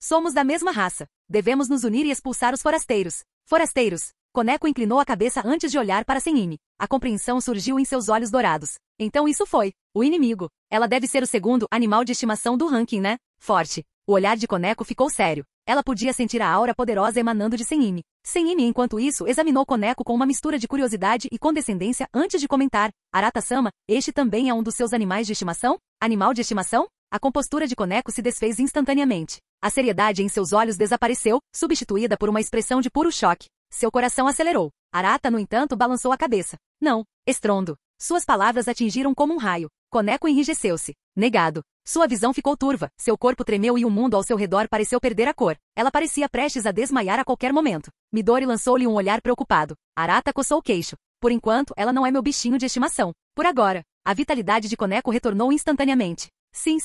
Somos da mesma raça. Devemos nos unir e expulsar os forasteiros. Forasteiros. Koneko inclinou a cabeça antes de olhar para Senimi. A compreensão surgiu em seus olhos dourados. Então isso foi. O inimigo. Ela deve ser o segundo animal de estimação do ranking, né? Forte. O olhar de Koneko ficou sério. Ela podia sentir a aura poderosa emanando de Senimi. Senimi, enquanto isso, examinou Koneko com uma mistura de curiosidade e condescendência antes de comentar. Arata-sama, este também é um dos seus animais de estimação? Animal de estimação? A compostura de Koneko se desfez instantaneamente. A seriedade em seus olhos desapareceu, substituída por uma expressão de puro choque. Seu coração acelerou. Arata, no entanto, balançou a cabeça. Não. Estrondo. Suas palavras atingiram como um raio. Koneko enrijeceu-se. Negado. Sua visão ficou turva, seu corpo tremeu e o mundo ao seu redor pareceu perder a cor. Ela parecia prestes a desmaiar a qualquer momento. Midori lançou-lhe um olhar preocupado. Arata coçou o queixo. Por enquanto, ela não é meu bichinho de estimação. Por agora. A vitalidade de Koneko retornou instantaneamente. Sim,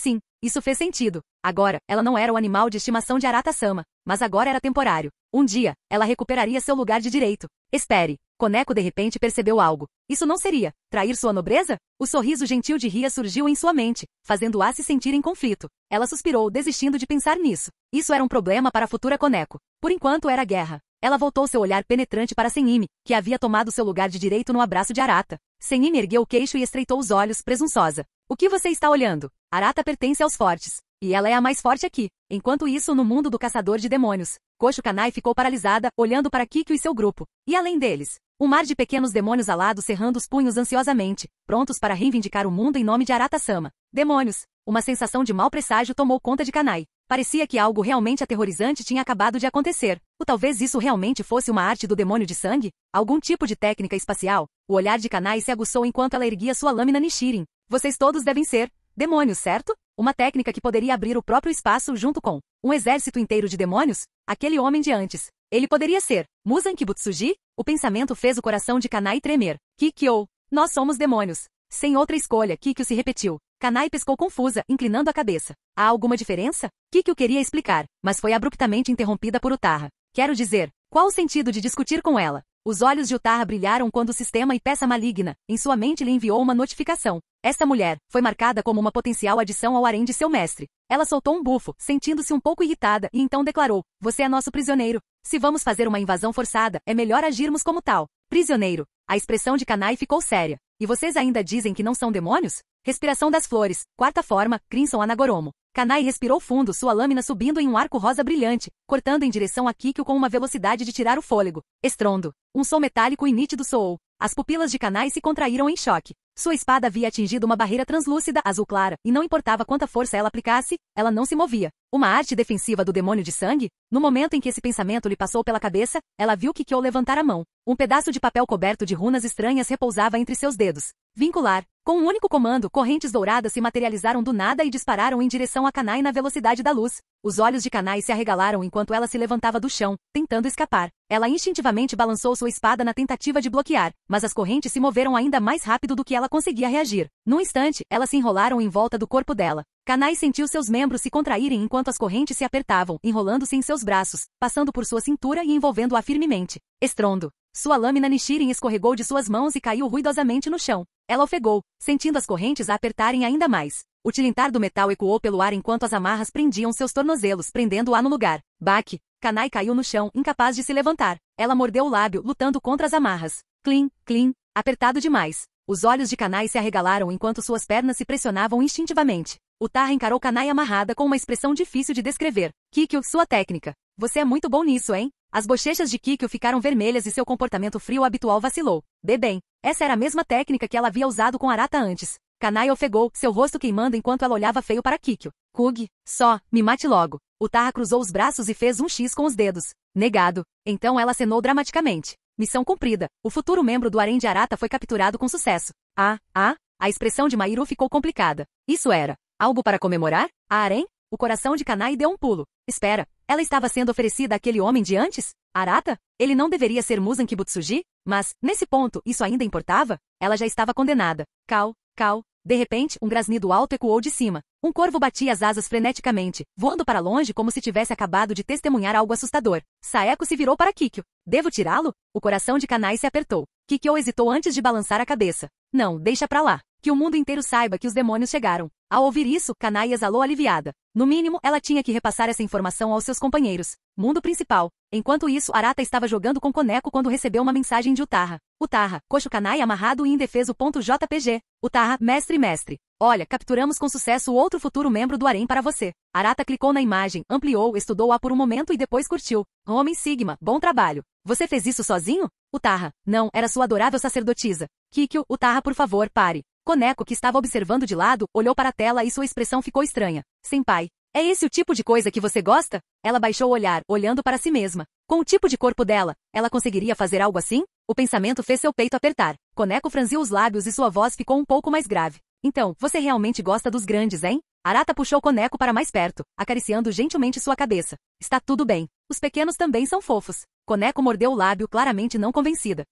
isso fez sentido. Agora, ela não era o animal de estimação de Arata-sama, mas agora era temporário. Um dia, ela recuperaria seu lugar de direito. Espere. Koneko de repente percebeu algo. Isso não seria trair sua nobreza? O sorriso gentil de Ria surgiu em sua mente, fazendo-a se sentir em conflito. Ela suspirou, desistindo de pensar nisso. Isso era um problema para a futura Koneko. Por enquanto era guerra. Ela voltou seu olhar penetrante para Senime, que havia tomado seu lugar de direito no abraço de Arata. Senime ergueu o queixo e estreitou os olhos, presunçosa. O que você está olhando? Arata pertence aos fortes. E ela é a mais forte aqui. Enquanto isso, no mundo do caçador de demônios, Kosho Kanai ficou paralisada, olhando para Kikyo e seu grupo. E além deles, um mar de pequenos demônios alados cerrando os punhos ansiosamente, prontos para reivindicar o mundo em nome de Arata-sama. Demônios! Uma sensação de mau presságio tomou conta de Kanai. Parecia que algo realmente aterrorizante tinha acabado de acontecer. Ou talvez isso realmente fosse uma arte do demônio de sangue? Algum tipo de técnica espacial? O olhar de Kanai se aguçou enquanto ela erguia sua lâmina Nishirin. Vocês todos devem ser demônios, certo? Uma técnica que poderia abrir o próprio espaço junto com um exército inteiro de demônios? Aquele homem de antes. Ele poderia ser Muzan Kibutsuji? O pensamento fez o coração de Kanai tremer. Kikyo! Nós somos demônios. Sem outra escolha, Kikyo se repetiu. Kanai pescou confusa, inclinando a cabeça. Há alguma diferença? Kikyo queria explicar, mas foi abruptamente interrompida por Utaha. Quero dizer, qual o sentido de discutir com ela? Os olhos de Utaha brilharam quando o sistema e peça maligna, em sua mente lhe enviou uma notificação. Esta mulher foi marcada como uma potencial adição ao harém de seu mestre. Ela soltou um bufo, sentindo-se um pouco irritada, e então declarou: você é nosso prisioneiro. Se vamos fazer uma invasão forçada, é melhor agirmos como tal. Prisioneiro. A expressão de Kanai ficou séria. E vocês ainda dizem que não são demônios? Respiração das flores. Quarta forma, Crimson Anagoromo. Kanai respirou fundo, sua lâmina subindo em um arco rosa brilhante, cortando em direção a Kikyo com uma velocidade de tirar o fôlego. Estrondo. Um som metálico e nítido soou. As pupilas de Kanai se contraíram em choque. Sua espada havia atingido uma barreira translúcida azul clara, e não importava quanta força ela aplicasse, ela não se movia. Uma arte defensiva do demônio de sangue? No momento em que esse pensamento lhe passou pela cabeça, ela viu Kikyo levantar a mão. Um pedaço de papel coberto de runas estranhas repousava entre seus dedos. Vincular. Com um único comando, correntes douradas se materializaram do nada e dispararam em direção a Kanai na velocidade da luz. Os olhos de Kanai se arregalaram enquanto ela se levantava do chão, tentando escapar. Ela instintivamente balançou sua espada na tentativa de bloquear, mas as correntes se moveram ainda mais rápido do que ela conseguia reagir. Num instante, elas se enrolaram em volta do corpo dela. Kanai sentiu seus membros se contraírem enquanto as correntes se apertavam, enrolando-se em seus braços, passando por sua cintura e envolvendo-a firmemente. Estrondo. Sua lâmina Nishirin escorregou de suas mãos e caiu ruidosamente no chão. Ela ofegou, sentindo as correntes a apertarem ainda mais. O tilintar do metal ecoou pelo ar enquanto as amarras prendiam seus tornozelos, prendendo-a no lugar. Baque. Kanai caiu no chão, incapaz de se levantar. Ela mordeu o lábio, lutando contra as amarras. Clim, clim. Apertado demais. Os olhos de Kanai se arregalaram enquanto suas pernas se pressionavam instintivamente. Utaha encarou Kanai amarrada com uma expressão difícil de descrever. Kikyo, sua técnica. Você é muito bom nisso, hein? As bochechas de Kikyo ficaram vermelhas e seu comportamento frio habitual vacilou. Bem, essa era a mesma técnica que ela havia usado com Arata antes. Kanai ofegou, seu rosto queimando enquanto ela olhava feio para Kikyo. Kug, só, me mate logo. Utaha cruzou os braços e fez um X com os dedos. Negado. Então ela acenou dramaticamente. Missão cumprida. O futuro membro do harém de Arata foi capturado com sucesso. A expressão de Mairu ficou complicada. Isso era algo para comemorar? A harém? O coração de Kanai deu um pulo. Espera, ela estava sendo oferecida àquele homem de antes? Arata? Ele não deveria ser Muzan Kibutsuji? Mas, nesse ponto, isso ainda importava? Ela já estava condenada. Cal. De repente, um grasnido alto ecoou de cima. Um corvo batia as asas freneticamente, voando para longe como se tivesse acabado de testemunhar algo assustador. Saeko se virou para Kikyo. Devo tirá-lo? O coração de Kanai se apertou. Kikyo hesitou antes de balançar a cabeça. Não, deixa pra lá. Que o mundo inteiro saiba que os demônios chegaram. Ao ouvir isso, Kanai exalou aliviada. No mínimo, ela tinha que repassar essa informação aos seus companheiros. Mundo principal. Enquanto isso, Arata estava jogando com Koneko quando recebeu uma mensagem de Utaha. Utaha, Kosho Kanai amarrado e indefeso. JPG. Utaha, mestre. Olha, capturamos com sucesso o outro futuro membro do harém para você. Arata clicou na imagem, ampliou, estudou-a por um momento e depois curtiu. Homem Sigma, bom trabalho. Você fez isso sozinho? Utaha, não, era sua adorável sacerdotisa. Kikyo, Utaha, por favor, pare. Koneko, que estava observando de lado, olhou para a tela e sua expressão ficou estranha. Senpai, é esse o tipo de coisa que você gosta? Ela baixou o olhar, olhando para si mesma. Com o tipo de corpo dela, ela conseguiria fazer algo assim? O pensamento fez seu peito apertar. Koneko franziu os lábios e sua voz ficou um pouco mais grave. Então, você realmente gosta dos grandes, hein? Arata puxou Koneko para mais perto, acariciando gentilmente sua cabeça. Está tudo bem. Os pequenos também são fofos. Koneko mordeu o lábio, claramente não convencida.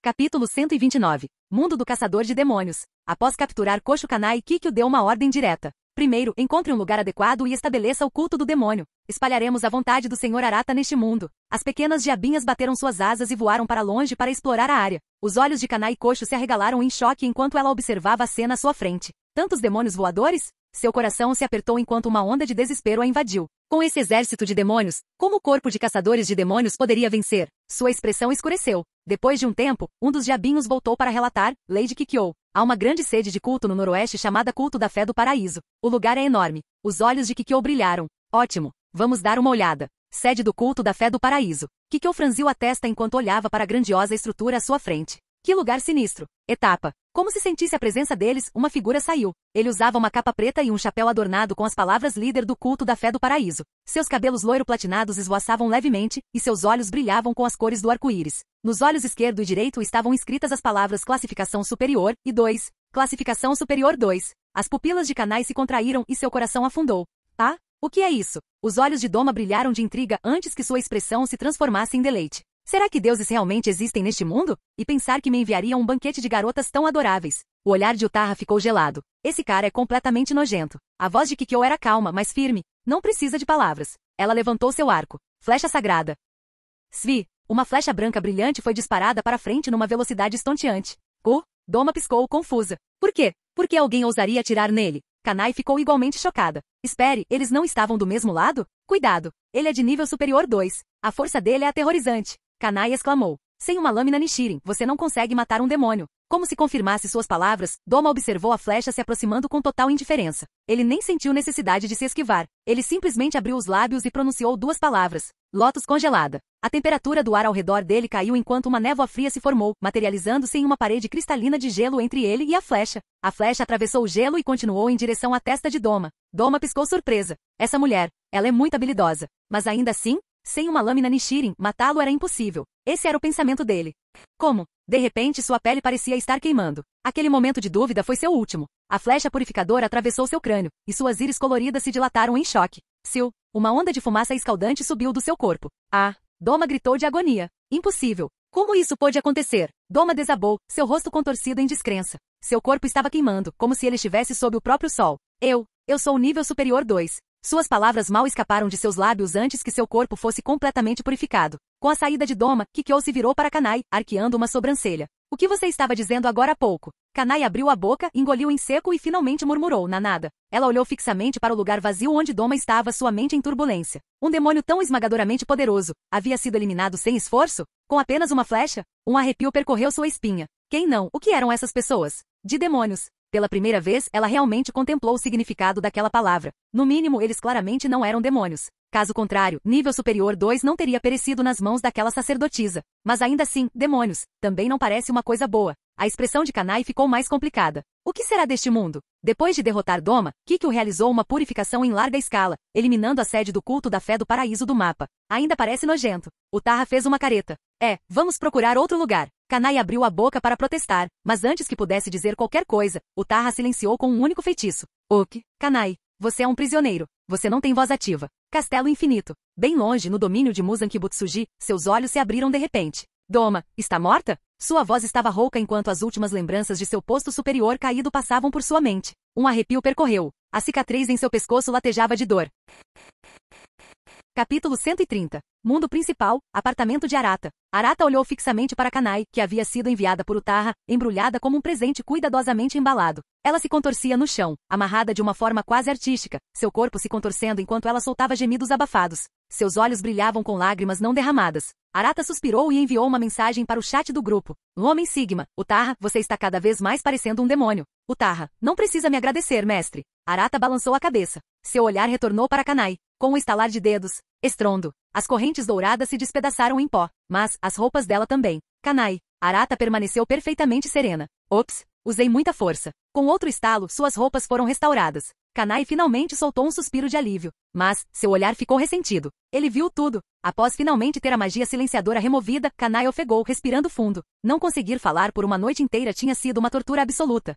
Capítulo 129. Mundo do Caçador de Demônios. Após capturar Kosho Kanai, Kikyo deu uma ordem direta. Primeiro, encontre um lugar adequado e estabeleça o culto do demônio. Espalharemos a vontade do Senhor Arata neste mundo. As pequenas diabinhas bateram suas asas e voaram para longe para explorar a área. Os olhos de Kanai Kosho se arregalaram em choque enquanto ela observava a cena à sua frente. Tantos demônios voadores? Seu coração se apertou enquanto uma onda de desespero a invadiu. Com esse exército de demônios, como o corpo de caçadores de demônios poderia vencer? Sua expressão escureceu. Depois de um tempo, um dos diabinhos voltou para relatar: Lady Kikyo, há uma grande sede de culto no noroeste chamada Culto da Fé do Paraíso. O lugar é enorme. Os olhos de Kikyo brilharam. Ótimo. Vamos dar uma olhada. Sede do Culto da Fé do Paraíso. Kikyo franziu a testa enquanto olhava para a grandiosa estrutura à sua frente. Que lugar sinistro. Etapa. Como se sentisse a presença deles, uma figura saiu. Ele usava uma capa preta e um chapéu adornado com as palavras líder do culto da fé do paraíso. Seus cabelos loiro-platinados esvoaçavam levemente, e seus olhos brilhavam com as cores do arco-íris. Nos olhos esquerdo e direito estavam escritas as palavras Classificação Superior e 2. Classificação Superior 2. As pupilas de Kanai se contraíram e seu coração afundou. Ah? O que é isso? Os olhos de Doma brilharam de intriga antes que sua expressão se transformasse em deleite. Será que deuses realmente existem neste mundo? E pensar que me enviariam um banquete de garotas tão adoráveis. O olhar de Utaha ficou gelado. Esse cara é completamente nojento. A voz de Kikyo era calma, mas firme. Não precisa de palavras. Ela levantou seu arco. Flecha sagrada. Svi. Uma flecha branca brilhante foi disparada para frente numa velocidade estonteante. Doma piscou, confusa. Por quê? Por que alguém ousaria atirar nele? Kanai ficou igualmente chocada. Espere, eles não estavam do mesmo lado? Cuidado. Ele é de nível superior 2. A força dele é aterrorizante. Kanai exclamou. Sem uma lâmina Nichiren, você não consegue matar um demônio. Como se confirmasse suas palavras, Doma observou a flecha se aproximando com total indiferença. Ele nem sentiu necessidade de se esquivar. Ele simplesmente abriu os lábios e pronunciou duas palavras. Lótus congelada. A temperatura do ar ao redor dele caiu enquanto uma névoa fria se formou, materializando-se em uma parede cristalina de gelo entre ele e a flecha. A flecha atravessou o gelo e continuou em direção à testa de Doma. Doma piscou surpresa. Essa mulher, ela é muito habilidosa. Mas ainda assim, sem uma lâmina Nichiren, matá-lo era impossível. Esse era o pensamento dele. Como? De repente sua pele parecia estar queimando. Aquele momento de dúvida foi seu último. A flecha purificadora atravessou seu crânio, e suas íris coloridas se dilataram em choque. Sil, uma onda de fumaça escaldante subiu do seu corpo. Ah! Doma gritou de agonia. Impossível. Como isso pôde acontecer? Doma desabou, seu rosto contorcido em descrença. Seu corpo estava queimando, como se ele estivesse sob o próprio sol. Eu sou o nível superior 2. Suas palavras mal escaparam de seus lábios antes que seu corpo fosse completamente purificado. Com a saída de Doma, Kikyo se virou para Kanai, arqueando uma sobrancelha. O que você estava dizendo agora há pouco? Kanai abriu a boca, engoliu em seco e finalmente murmurou nada. Ela olhou fixamente para o lugar vazio onde Doma estava, sua mente em turbulência. Um demônio tão esmagadoramente poderoso havia sido eliminado sem esforço? Com apenas uma flecha? Um arrepio percorreu sua espinha. Quem não? O que eram essas pessoas? De demônios. Pela primeira vez, ela realmente contemplou o significado daquela palavra. No mínimo, eles claramente não eram demônios. Caso contrário, nível superior 2 não teria perecido nas mãos daquela sacerdotisa. Mas ainda assim, demônios, também não parece uma coisa boa. A expressão de Kanai ficou mais complicada. O que será deste mundo? Depois de derrotar Doma, Kikyo realizou uma purificação em larga escala, eliminando a sede do culto da fé do paraíso do mapa. Ainda parece nojento. Utaha fez uma careta. Vamos procurar outro lugar. Kanai abriu a boca para protestar, mas antes que pudesse dizer qualquer coisa, Utaha silenciou com um único feitiço. Kanai, você é um prisioneiro. Você não tem voz ativa. Castelo Infinito. Bem longe, no domínio de Muzan-Kibutsuji, seus olhos se abriram de repente. Doma, está morta? Sua voz estava rouca enquanto as últimas lembranças de seu posto superior caído passavam por sua mente. Um arrepio percorreu. A cicatriz em seu pescoço latejava de dor. Capítulo 130. Mundo principal, apartamento de Arata. Arata olhou fixamente para Kanai, que havia sido enviada por Utaha, embrulhada como um presente cuidadosamente embalado. Ela se contorcia no chão, amarrada de uma forma quase artística, seu corpo se contorcendo enquanto ela soltava gemidos abafados. Seus olhos brilhavam com lágrimas não derramadas. Arata suspirou e enviou uma mensagem para o chat do grupo. Homem Sigma, Utaha, você está cada vez mais parecendo um demônio. Utaha, não precisa me agradecer, mestre. Arata balançou a cabeça. Seu olhar retornou para Kanai. Com um estalar de dedos. Estrondo. As correntes douradas se despedaçaram em pó. Mas, as roupas dela também. Kanai. Arata permaneceu perfeitamente serena. Ops, usei muita força. Com outro estalo, suas roupas foram restauradas. Kanai finalmente soltou um suspiro de alívio. Mas, seu olhar ficou ressentido. Ele viu tudo. Após finalmente ter a magia silenciadora removida, Kanai ofegou, respirando fundo. Não conseguir falar por uma noite inteira tinha sido uma tortura absoluta.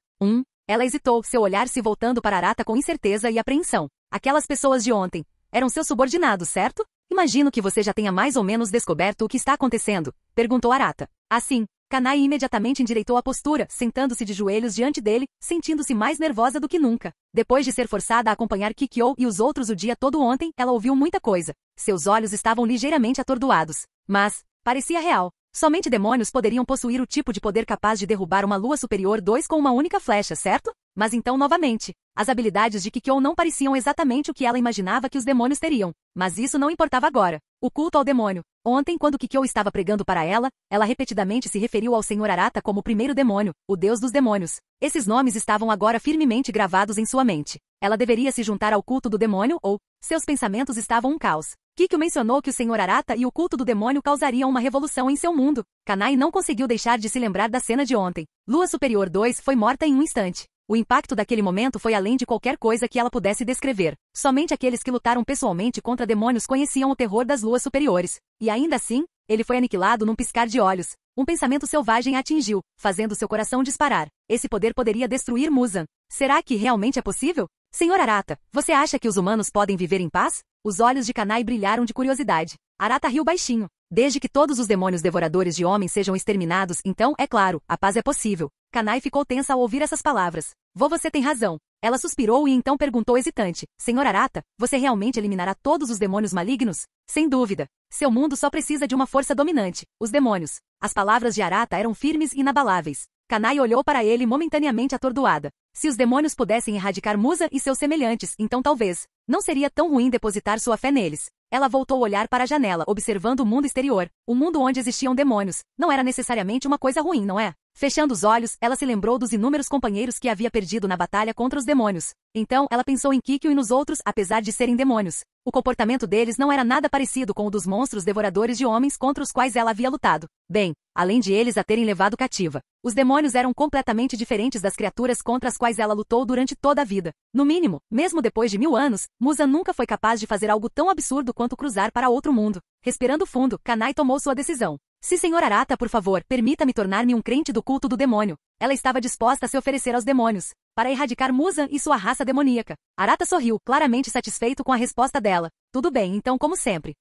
Ela hesitou, seu olhar se voltando para Arata com incerteza e apreensão. Aquelas pessoas de ontem eram seus subordinados, certo? Imagino que você já tenha mais ou menos descoberto o que está acontecendo, perguntou Arata. Assim, Kanai imediatamente endireitou a postura, sentando-se de joelhos diante dele, sentindo-se mais nervosa do que nunca. Depois de ser forçada a acompanhar Kikyo e os outros o dia todo ontem, ela ouviu muita coisa. Seus olhos estavam ligeiramente atordoados. Mas, parecia real. Somente demônios poderiam possuir o tipo de poder capaz de derrubar uma lua superior 2 com uma única flecha, certo? Mas então novamente, as habilidades de Kikyo não pareciam exatamente o que ela imaginava que os demônios teriam. Mas isso não importava agora. O culto ao demônio. Ontem, quando Kikyo estava pregando para ela repetidamente se referiu ao Senhor Arata como o primeiro demônio, o deus dos demônios. Esses nomes estavam agora firmemente gravados em sua mente. Ela deveria se juntar ao culto do demônio ou... Seus pensamentos estavam um caos. Kikyo mencionou que o Senhor Arata e o culto do demônio causariam uma revolução em seu mundo. Kanai não conseguiu deixar de se lembrar da cena de ontem. Lua Superior 2 foi morta em um instante. O impacto daquele momento foi além de qualquer coisa que ela pudesse descrever. Somente aqueles que lutaram pessoalmente contra demônios conheciam o terror das luas superiores. E ainda assim, ele foi aniquilado num piscar de olhos. Um pensamento selvagem a atingiu, fazendo seu coração disparar. Esse poder poderia destruir Muzan. Será que realmente é possível? Senhor Arata, você acha que os humanos podem viver em paz? Os olhos de Kanai brilharam de curiosidade. Arata riu baixinho. Desde que todos os demônios devoradores de homens sejam exterminados, então, é claro, a paz é possível. Kanai ficou tensa ao ouvir essas palavras. Você tem razão. Ela suspirou e então perguntou hesitante. Senhor Arata, você realmente eliminará todos os demônios malignos? Sem dúvida. Seu mundo só precisa de uma força dominante, os demônios. As palavras de Arata eram firmes e inabaláveis. Kanai olhou para ele momentaneamente atordoada. Se os demônios pudessem erradicar Musa e seus semelhantes, então talvez não seria tão ruim depositar sua fé neles. Ela voltou a olhar para a janela, observando o mundo exterior. O mundo onde existiam demônios. Não era necessariamente uma coisa ruim, não é? Fechando os olhos, ela se lembrou dos inúmeros companheiros que havia perdido na batalha contra os demônios. Então, ela pensou em Kikyo e nos outros, apesar de serem demônios. O comportamento deles não era nada parecido com o dos monstros devoradores de homens contra os quais ela havia lutado. Bem, além de eles a terem levado cativa. Os demônios eram completamente diferentes das criaturas contra as quais ela lutou durante toda a vida. No mínimo, mesmo depois de 1000 anos, Musa nunca foi capaz de fazer algo tão absurdo quanto cruzar para outro mundo. Respirando fundo, Kanai tomou sua decisão. Se Senhor Arata, por favor, permita-me tornar-me um crente do culto do demônio. Ela estava disposta a se oferecer aos demônios, para erradicar Muzan e sua raça demoníaca. Arata sorriu, claramente satisfeito com a resposta dela. Tudo bem, então como sempre.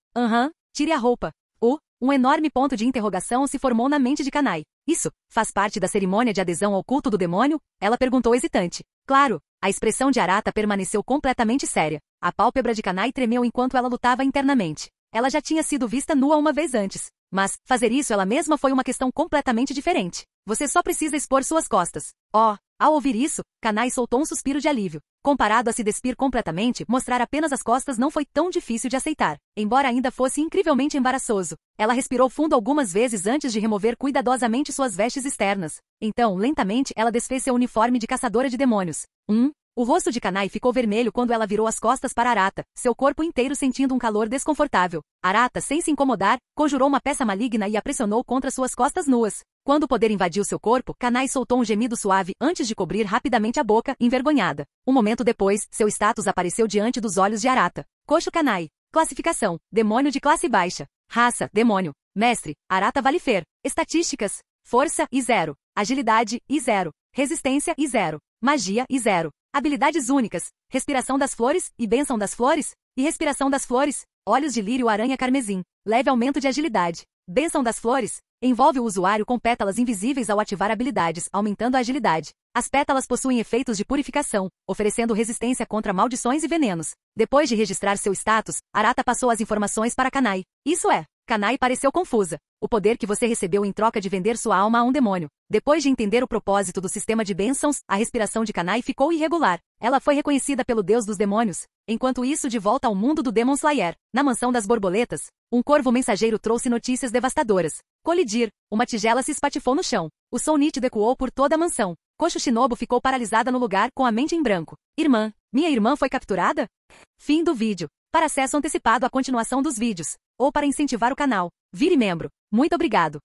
Tire a roupa. Um enorme ponto de interrogação se formou na mente de Kanai. Isso, faz parte da cerimônia de adesão ao culto do demônio? Ela perguntou hesitante. Claro. A expressão de Arata permaneceu completamente séria. A pálpebra de Kanai tremeu enquanto ela lutava internamente. Ela já tinha sido vista nua uma vez antes. Mas, fazer isso ela mesma foi uma questão completamente diferente. Você só precisa expor suas costas. Ao ouvir isso, Kanai soltou um suspiro de alívio. Comparado a se despir completamente, mostrar apenas as costas não foi tão difícil de aceitar, embora ainda fosse incrivelmente embaraçoso. Ela respirou fundo algumas vezes antes de remover cuidadosamente suas vestes externas. Então, lentamente, ela desfez seu uniforme de caçadora de demônios. O rosto de Kanai ficou vermelho quando ela virou as costas para Arata, seu corpo inteiro sentindo um calor desconfortável. Arata, sem se incomodar, conjurou uma peça maligna e a pressionou contra suas costas nuas. Quando o poder invadiu seu corpo, Kanai soltou um gemido suave antes de cobrir rapidamente a boca, envergonhada. Um momento depois, seu status apareceu diante dos olhos de Arata. Coxo Kanai. Classificação: demônio de classe baixa. Raça: demônio. Mestre: Arata Valifer. Estatísticas: força, I0. Agilidade, I0. Resistência, I0. Magia, I0. Habilidades únicas: respiração das flores e bênção das flores, e respiração das flores, olhos de lírio aranha carmesim, leve aumento de agilidade. Bênção das flores envolve o usuário com pétalas invisíveis ao ativar habilidades, aumentando a agilidade. As pétalas possuem efeitos de purificação, oferecendo resistência contra maldições e venenos. Depois de registrar seu status, Arata passou as informações para Kanai. Isso é. Kanai pareceu confusa. O poder que você recebeu em troca de vender sua alma a um demônio. Depois de entender o propósito do sistema de bênçãos, a respiração de Kanai ficou irregular. Ela foi reconhecida pelo deus dos demônios. Enquanto isso, de volta ao mundo do Demon Slayer, na mansão das borboletas, um corvo mensageiro trouxe notícias devastadoras. Colidir, uma tigela se espatifou no chão. O som nítido ecoou por toda a mansão. Kosho Shinobu ficou paralisada no lugar com a mente em branco. Minha irmã foi capturada? Fim do vídeo. Para acesso antecipado à continuação dos vídeos, ou para incentivar o canal, vire membro. Muito obrigado.